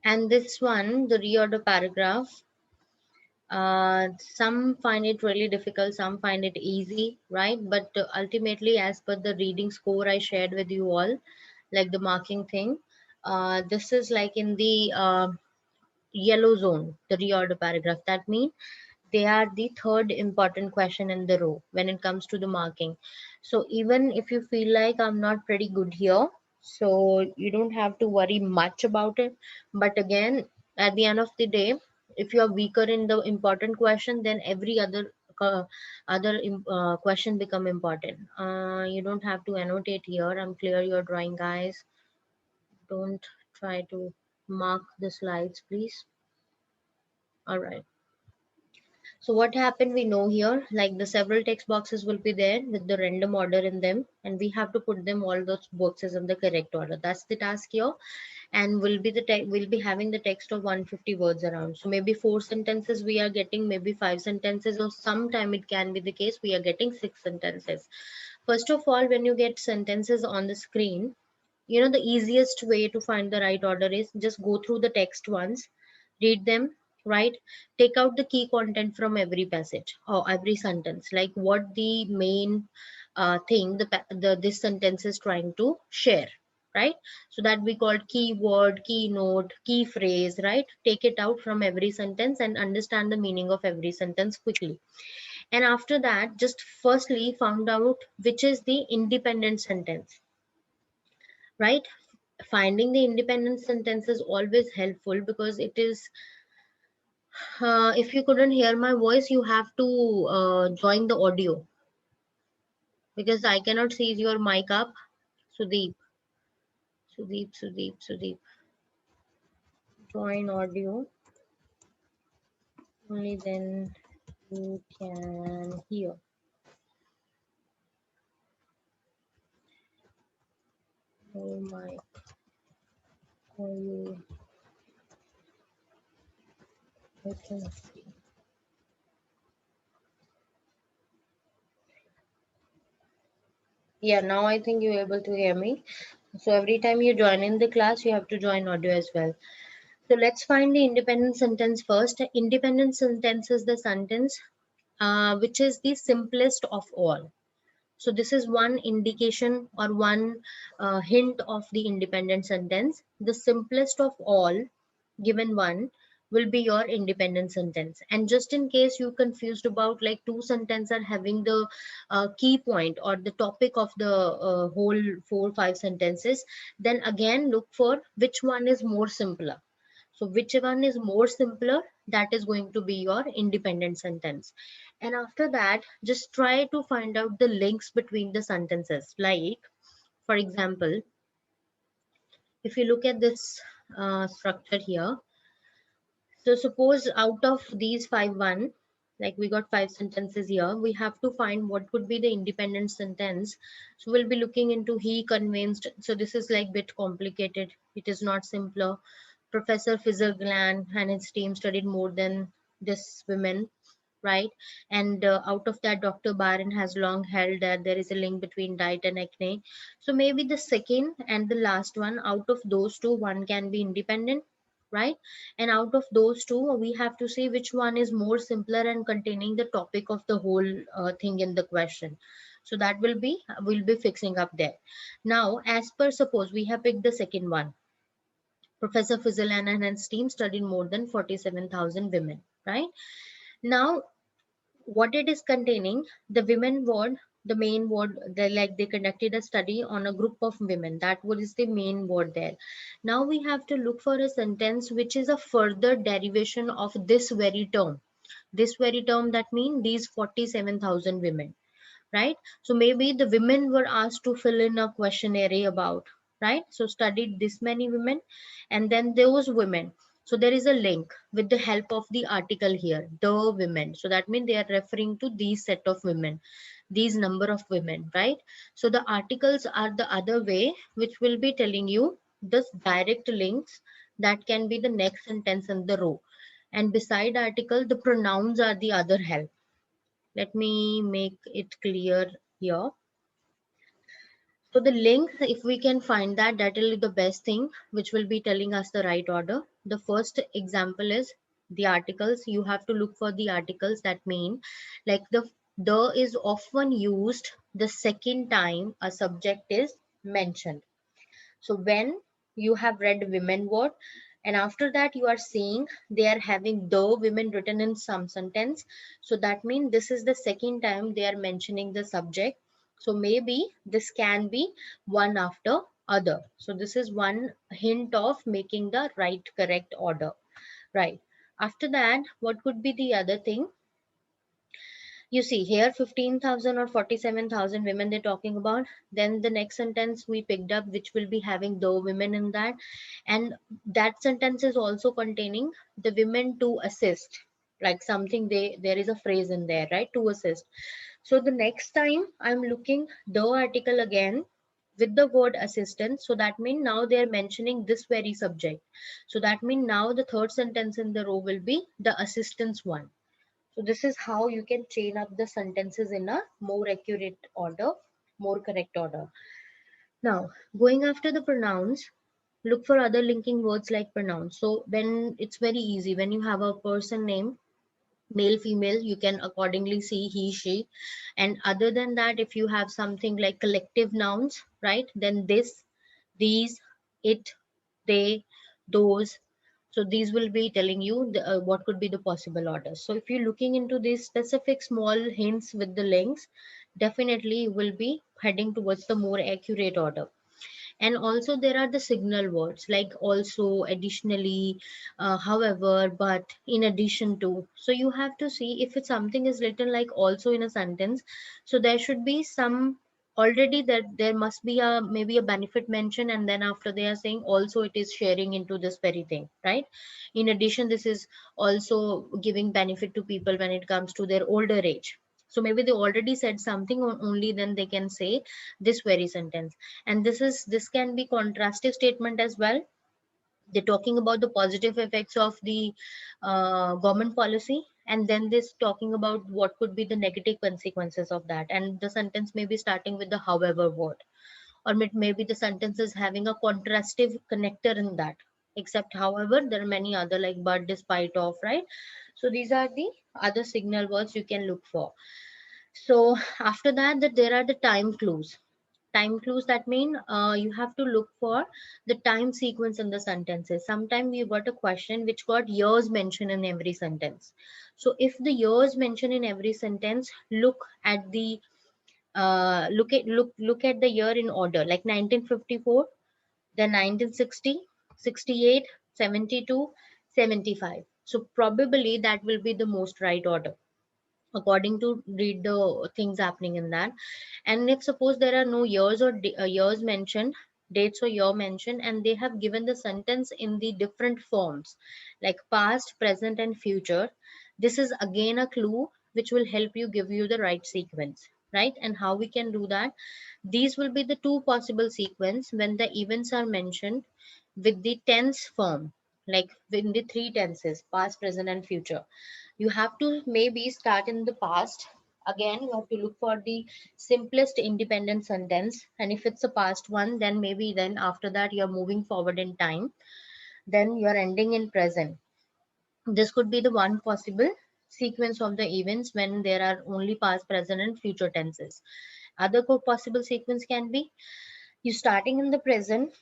And this one, the reorder paragraph, some find it really difficult, some find it easy, right? But ultimately, as per the reading score I shared with you all, like the marking thing, this is like in the yellow zone, the reorder paragraph. That means they are the third important question in the row when it comes to the marking. So even if you feel like I'm not pretty good here, so you don't have to worry much about it. But again, at the end of the day, if you are weaker in the important question, then every other question become important. You don't have to annotate here. I'm clear you're drawing, guys. Don't try to mark the slides, please. All right. So what happened we know here, like the several text boxes will be there with the random order in them, and we have to put them all those boxes in the correct order. That's the task here, and we'll be having the text of 150 words around. So maybe 4 sentences we are getting, maybe 5 sentences, or sometime it can be the case we are getting 6 sentences. First of all, when you get sentences on the screen, you know the easiest way to find the right order is just go through the text once, read them, right? Take out the key content from every passage or every sentence, like what the main thing the this sentence is trying to share, right? So that we call keyword, keynote, key phrase, right? Take it out from every sentence and understand the meaning of every sentence quickly. And after that, just firstly found out which is the independent sentence, right? Finding the independent sentence is always helpful because it is if you couldn't hear my voice, you have to join the audio because I cannot see your mic up. Sudeep, Sudeep, join audio, only then you can hear. Oh my, are you, I can see. Yeah, now I think you're able to hear me. So every time you join in the class, you have to join audio as well. So let's find the independent sentence first. Independent sentence is the sentence which is the simplest of all. So this is one indication or one hint of the independent sentence. The simplest of all given one will be your independent sentence. And just in case you're confused about like two sentences are having the key point or the topic of the whole 4 or 5 sentences, then again look for which one is more simpler. So which one is more simpler, that is going to be your independent sentence. And after that, just try to find out the links between the sentences. Like, for example, if you look at this structure here, so suppose out of these 5 like we got 5 sentences here, we have to find what could be the independent sentence. So we'll be looking into he convinced. So this is like bit complicated. It is not simpler. Professor Fizzergland and his team studied more than this women, right? And out of that, Dr. Barron has long held that there is a link between diet and acne. So maybe the second and the last one, out of those two, one can be independent, right? And out of those two, we have to see which one is more simpler and containing the topic of the whole thing in the question. So that we'll be fixing up there. Now, as per, suppose we have picked the second one. Professor Fizzle and his team studied more than 47,000 women, right? Now, what it is containing, the women word, the main word, they conducted a study on a group of women. That was the main word there. Now we have to look for a sentence which is a further derivation of this very term. This very term, that means these 47,000 women, right? So maybe the women were asked to fill in a questionnaire about, right? So studied this many women, and then those women. So there is a link with the help of the article here, the women. So that means they are referring to these set of women, these number of women, right? So the articles are the other way, which will be telling you this direct links that can be the next sentence in the row. And beside article, the pronouns are the other help. Let me make it clear here. So the links, if we can find that, that will be the best thing, which will be telling us the right order. The first example is the articles. You have to look for the articles that mean, like the is often used the second time a subject is mentioned. So when you have read women word, and after that you are seeing they are having the women written in some sentence, so that means this is the second time they are mentioning the subject. So maybe this can be one after other. So this is one hint of making the right correct order, right? After that, what could be the other thing? You see here 15,000 or 47,000 women they're talking about. Then the next sentence we picked up, which will be having the women in that. And that sentence is also containing the women to assist. Like something there is a phrase in there, right? To assist. So the next time I'm looking the article again with the word assistant. So that means now they're mentioning this very subject. So that means now the third sentence in the row will be the assistance one. So this is how you can chain up the sentences in a more accurate order, more correct order. Now, going after the pronouns, look for other linking words like pronouns. So when it's very easy, when you have a person name, male, female, you can accordingly see he, she. And other than that, if you have something like collective nouns, right, then this, these, it, they, those. So these will be telling you what could be the possible orders. So if you're looking into these specific small hints with the links, definitely you will be heading towards the more accurate order. And also there are the signal words like also, additionally, however, but, in addition to. So you have to see if it's something is written like also in a sentence, so there should be some already that there must be a maybe a benefit mention, and then after they are saying also it is sharing into this very thing, right? In addition, this is also giving benefit to people when it comes to their older age. So maybe they already said something, only then they can say this very sentence. And this can be contrastive statement as well. They're talking about the positive effects of the government policy, and then this talking about what could be the negative consequences of that, and the sentence may be starting with the however word, or maybe the sentence is having a contrastive connector in that. Except however, there are many other like but, despite of, right? So these are the other signal words you can look for. So after that, there are the time clues. Time clues, that mean you have to look for the time sequence in the sentences. Sometimes we got a question which got years mentioned in every sentence. So if the years mentioned in every sentence, look at the look at the year in order, like 1954, then 1960, 68, 72, 75. So probably that will be the most right order according to read the things happening in that. And if suppose there are no years or years mentioned, dates or year mentioned, and they have given the sentence in the different forms like past, present, and future, this is again a clue which will help you give you the right sequence, right? And how we can do that, these will be the two possible sequence when the events are mentioned with the tense form. like in the three tenses, past, present, and future. You have to maybe start in the past. Again, you have to look for the simplest independent sentence, and if it's a past one, then maybe then after that you're moving forward in time, then you're ending in present. This could be the one possible sequence of the events when there are only past, present, and future tenses. Other possible sequence can be you starting in the present,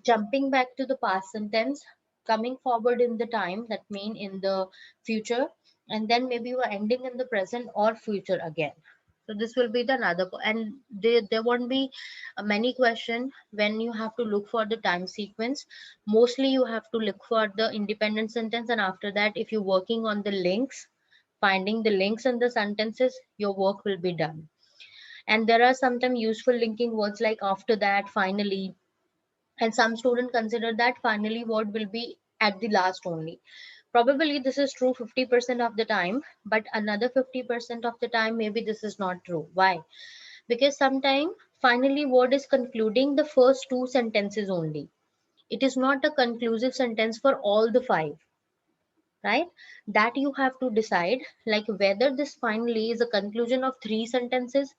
jumping back to the past sentence, coming forward in the time, that mean in the future, and then maybe you are ending in the present or future again. So this will be the another, and there won't be many question when you have to look for the time sequence. Mostly you have to look for the independent sentence, and after that, if you're working on the links, finding the links in the sentences, your work will be done. And there are sometimes useful linking words like after that, finally, and some students consider that finally word will be at the last only. Probably this is true 50% of the time, but another 50% of the time maybe this is not true. Why? Because sometimes finally word is concluding the first two sentences only. It is not a conclusive sentence for all the five, right? That you have to decide, like whether this finally is a conclusion of three sentences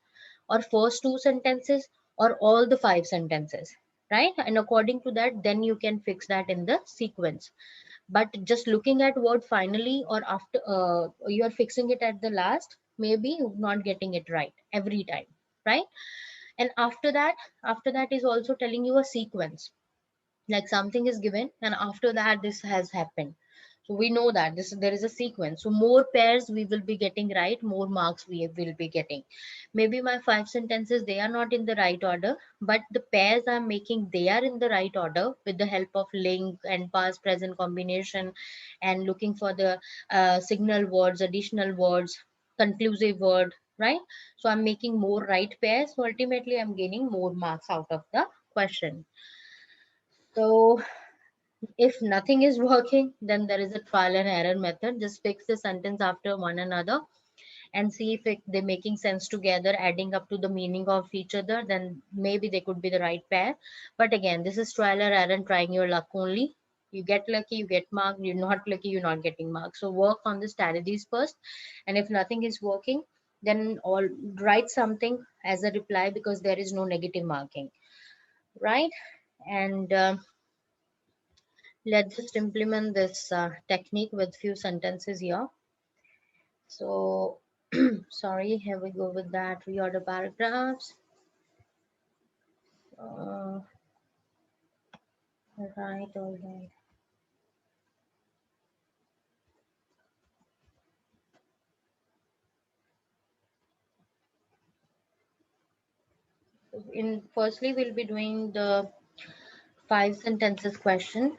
or first two sentences or all the five sentences, right? And according to that, then you can fix that in the sequence. But just looking at word finally or after, you are fixing it at the last, maybe you're not getting it right every time, right? And after that is also telling you a sequence, like something is given and after that this has happened. So we know that this there is a sequence, so more pairs we will be getting right, more marks we will be getting. Maybe my five sentences, they are not in the right order, but the pairs I'm making, they are in the right order with the help of link and past present combination, and looking for the signal words, additional words, conclusive word, right? So I'm making more right pairs, so ultimately I'm gaining more marks out of the question. So if nothing is working, then there is a trial and error method. Just fix the sentence after one another and see if they're making sense together, adding up to the meaning of each other. Then maybe they could be the right pair. But again, this is trial and error and trying your luck only. You get lucky, you get marked. You're not lucky, you're not getting marks. So work on the strategies first. And if nothing is working, then all write something as a reply, because there is no negative marking, right? And let's just implement this technique with few sentences here. So sorry, here we go with that. Reorder paragraphs. uh, all right. In firstly we'll be doing the five sentences question.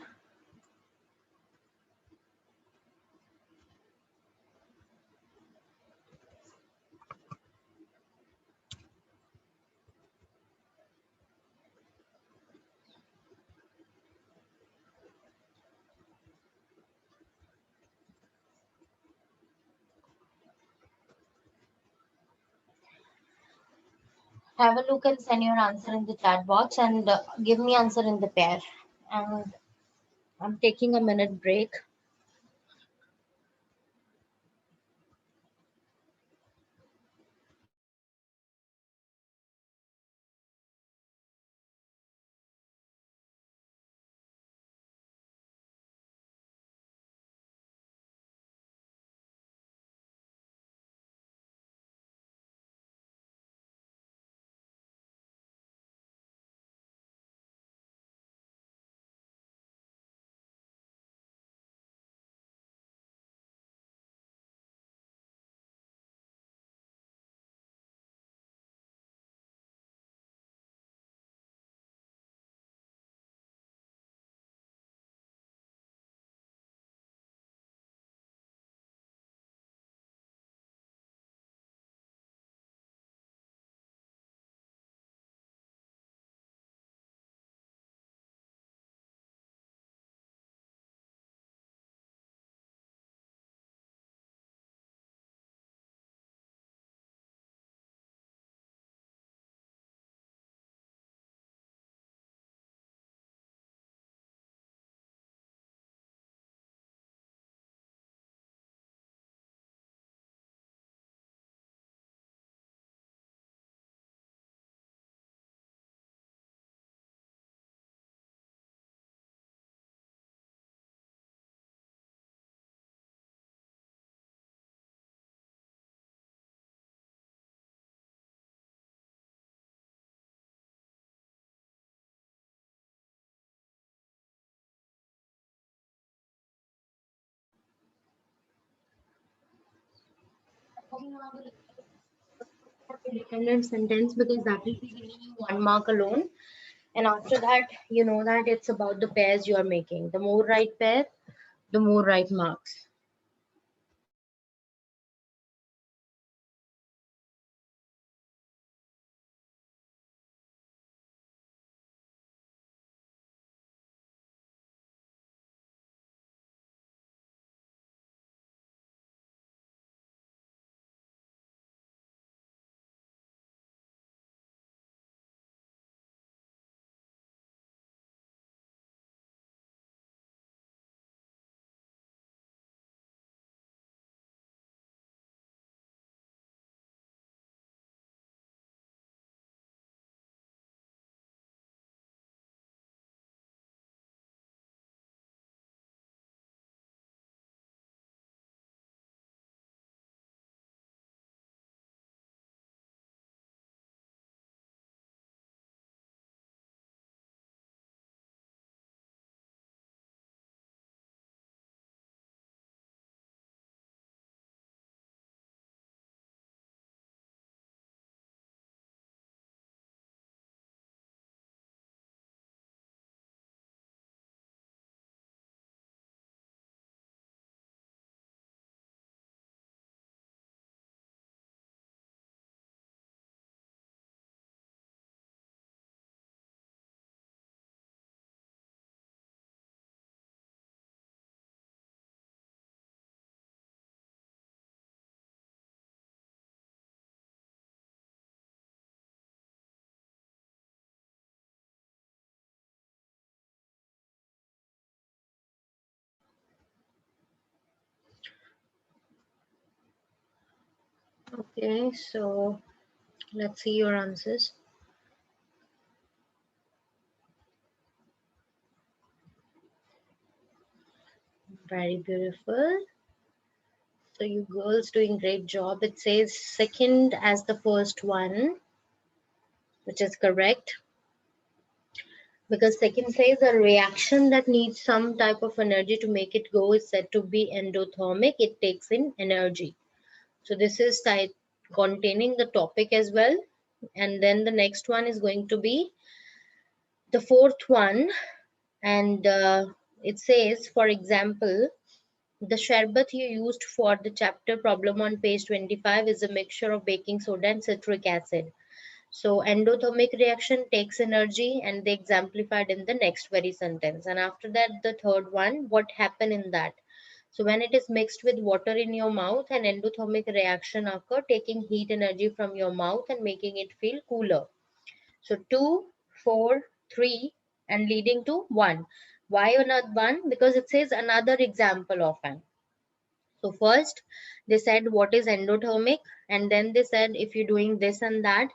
Have a look and send your answer in the chat box, and give me answer in the pair. And I'm taking a minute break. Dependent sentence because that will be giving you 1 mark alone. And after that, you know that it's about the pairs you are making. The more right pair, the more right marks. Okay, so let's see your answers. Very beautiful. So you girls doing great job. It says second as the first one, which is correct. Because second says a reaction that needs some type of energy to make it go is said to be endothermic. It takes in energy. So this is containing the topic as well. And then the next one is going to be the fourth one. And it says, for example, the sherbet you used for the chapter problem on page 25 is a mixture of baking soda and citric acid. So endothermic reaction takes energy, and they exemplified in the next very sentence. And after that, the third one, what happened in that? So when it is mixed with water in your mouth, an endothermic reaction occur, taking heat energy from your mouth and making it feel cooler. So 2, 4, 3, and leading to 1. Why not 1? Because it says another example of an. So first they said what is endothermic, and then they said if you're doing this and that,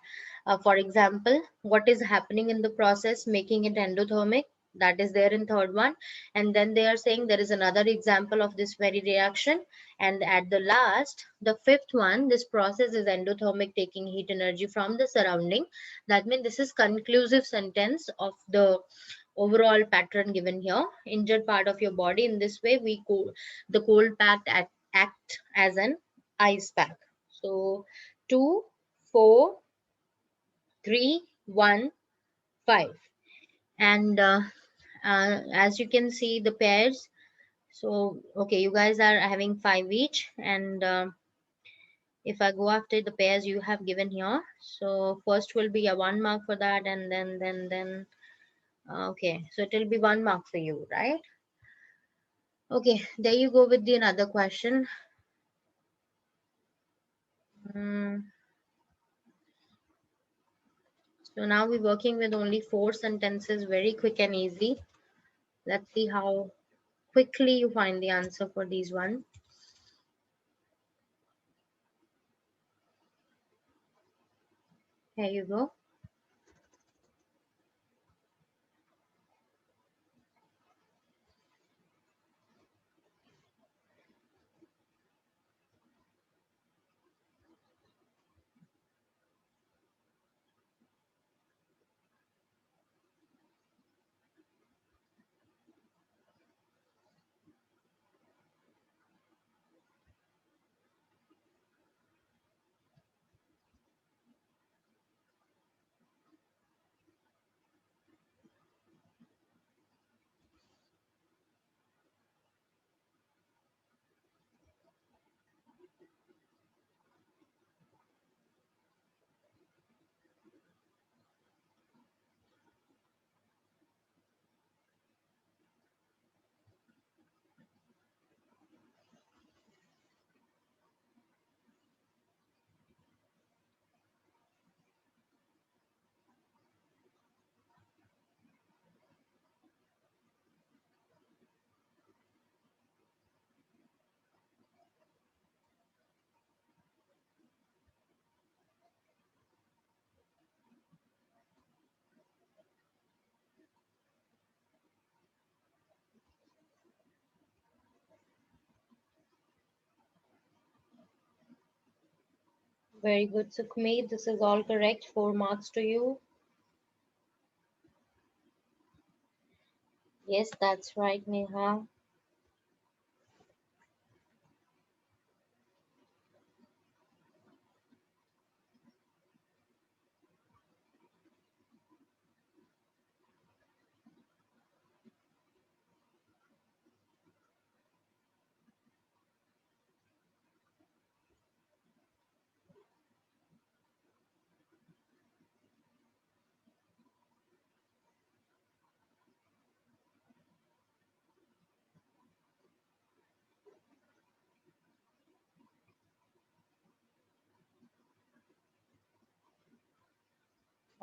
for example, what is happening in the process making it endothermic, that is there in third one. And then they are saying there is another example of this very reaction, and at the last, the fifth one, this process is endothermic, taking heat energy from the surrounding. That means this is conclusive sentence of the overall pattern given here. Injured part of your body, in this way we cool the cold packed act as an ice pack. So 2, 4, 3, 1, 5. And as you can see the pairs, so okay, you guys are having 5 each. And if I go after the pairs you have given here, so first will be a 1 mark for that, and then okay, so it will be 1 mark for you, right? Okay, there you go with the another question. So now we're working with only 4 sentences, very quick and easy. Let's see how quickly you find the answer for these ones. Here you go. Very good, Sukhmeet. This is all correct. 4 marks to you. Yes, that's right, Neha.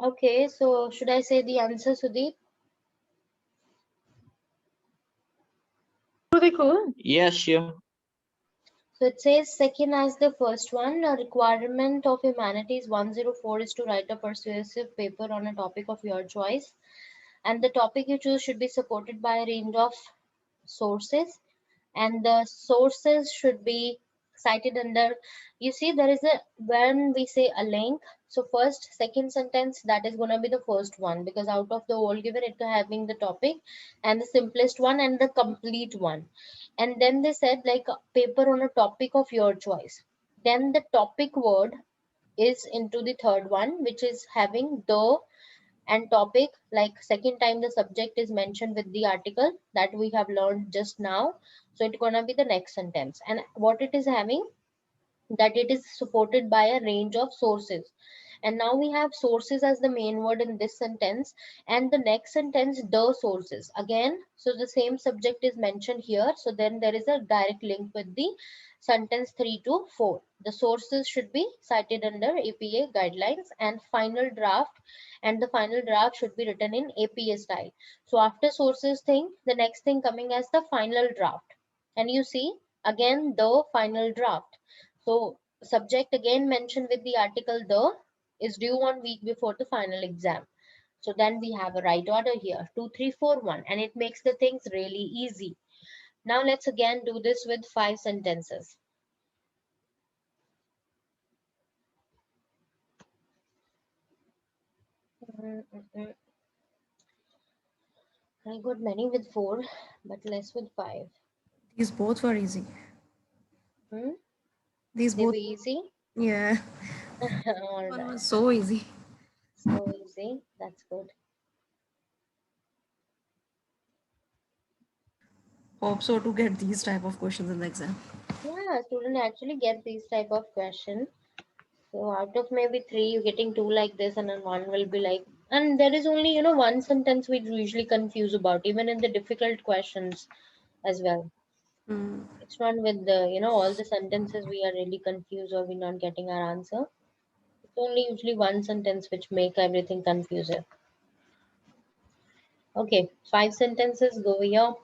Okay, so should I say the answer, Sudeep? Yeah, sure. So it says second as the first one, a requirement of Humanities 104 is to write a persuasive paper on a topic of your choice. And the topic you choose should be supported by a range of sources, and the sources should be cited under, you see there is a, when we say a link, so first second sentence, that is going to be the first one, because out of the whole given it having the topic and the simplest one and the complete one. And then they said like a paper on a topic of your choice, then the topic word is into the third one, which is having the and topic, like second time the subject is mentioned with the article that we have learned just now. So it's gonna be the next sentence, and what it is having, that it is supported by a range of sources. And now we have sources as the main word in this sentence, and the next sentence the sources again, so the same subject is mentioned here, so then there is a direct link with the sentence 3 to 4. The sources should be cited under APA guidelines and final draft, and the final draft should be written in APA style. So after sources thing, the next thing coming as the final draft, and you see again the final draft. So subject again mentioned with the article the is due 1 week before the final exam. So then we have a right order here, 2, 3, 4, 1, and it makes the things really easy. Now let's again do this with 5 sentences. I got many with 4, but less with 5. These both were easy. Hmm? These They were both, easy. yeah. All One right, was so easy. so easy. That's good. Hope so to get these type of questions in the exam. Yeah, student actually get these type of question. So out of maybe 3, you're getting 2 like this, and then 1 will be like, and there is only, one sentence we usually confuse about, even in the difficult questions as well. Hmm. It's not with the, all the sentences we are really confused or we're not getting our answer. It's only usually one sentence which make everything confusing. Okay, 5 sentences, go here.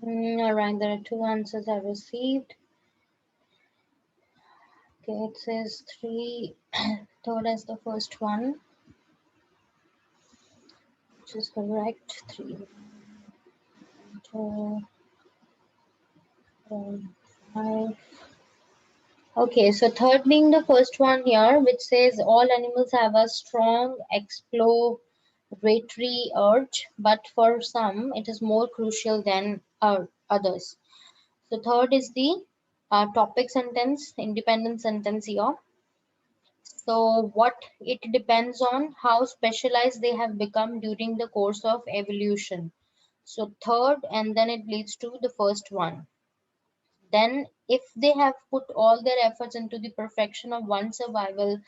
All right, there are two answers I received. Okay, it says three, third as the first one, which is correct. Three, two, five. Okay, so third being the first one here, which says all animals have a strong exploratory urge, but for some it is more crucial than others. So third is the topic sentence, independent sentence here. So what it depends on how specialized they have become during the course of evolution. So third, and then it leads to the first one. Then if they have put all their efforts into the perfection of one survival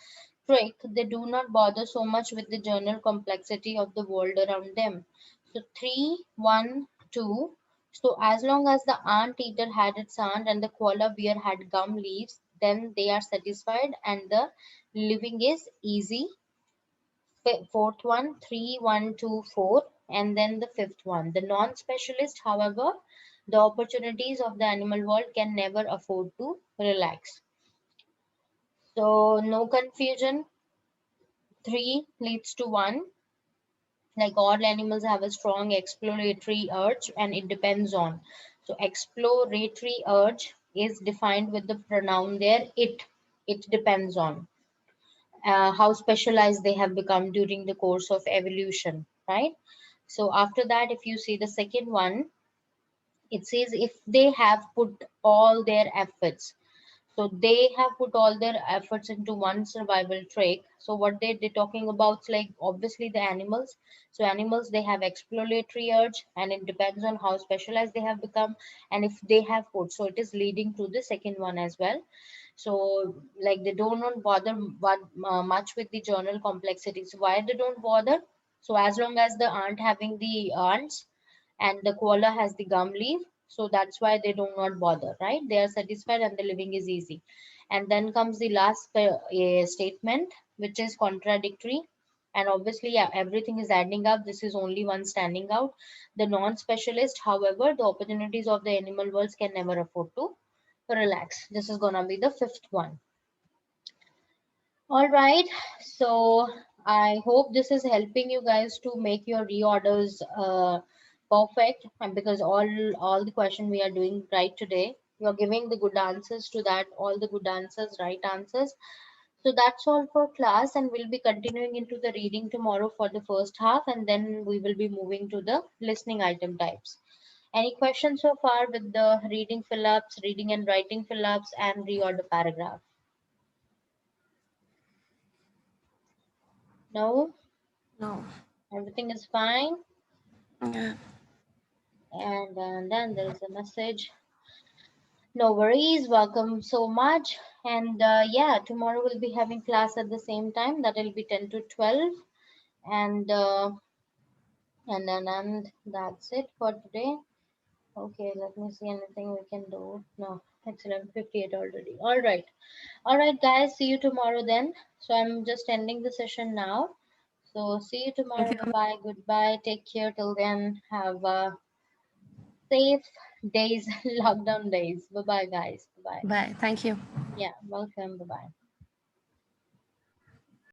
trick, they do not bother so much with the general complexity of the world around them. So 3, 1, 2. So as long as the ant eater had its ant and the koala bear had gum leaves, then they are satisfied and the living is easy. Fourth one, 3, 1, 2, 4, and then the fifth one. The non-specialist, however, the opportunities of the animal world can never afford to relax. So no confusion. 3 leads to 1. Like all animals have a strong exploratory urge and it depends on. So exploratory urge is defined with the pronoun there, it. It depends on how specialized they have become during the course of evolution, right? So after that, if you see the second one, it says if they have put all their efforts. So they have put all their efforts into one survival trait. So what they're talking about is like obviously the animals. So animals, they have exploratory urge and it depends on how specialized they have become and if they have put. So it is leading to the second one as well. So like they do not bother much with the journal complexities. Why they don't bother? So as long as the ant having the ants and the koala has the gum leaf, so that's why they do not bother, right? They are satisfied and the living is easy. And then comes the last statement, which is contradictory. And obviously, yeah, everything is adding up. This is only one standing out. The non-specialist, however, the opportunities of the animal worlds can never afford to relax. This is gonna be the fifth one. All right, so I hope this is helping you guys to make your reorders perfect, and because all the question we are doing right today, you're giving the good answers to that, all the good answers, right answers. So that's all for class, and we'll be continuing into the reading tomorrow for the first half, and then we will be moving to the listening item types. Any questions so far with the reading fill-ups, reading and writing fill-ups, and reorder paragraph? No? No. Everything is fine. Yeah. And then there is a message. No worries. Welcome so much. And yeah, tomorrow we'll be having class at the same time. That will be 10 to 12. And and that's it for today. Okay, let me see anything we can do. No, it's 11:58 already. All right. All right, guys. See you tomorrow then. So I'm just ending the session now. So see you Thank tomorrow. you. Bye bye. Goodbye. Take care till then. Have a safe days, lockdown days. Bye bye, guys. Bye bye. Bye. Thank you. Yeah, welcome. Bye bye.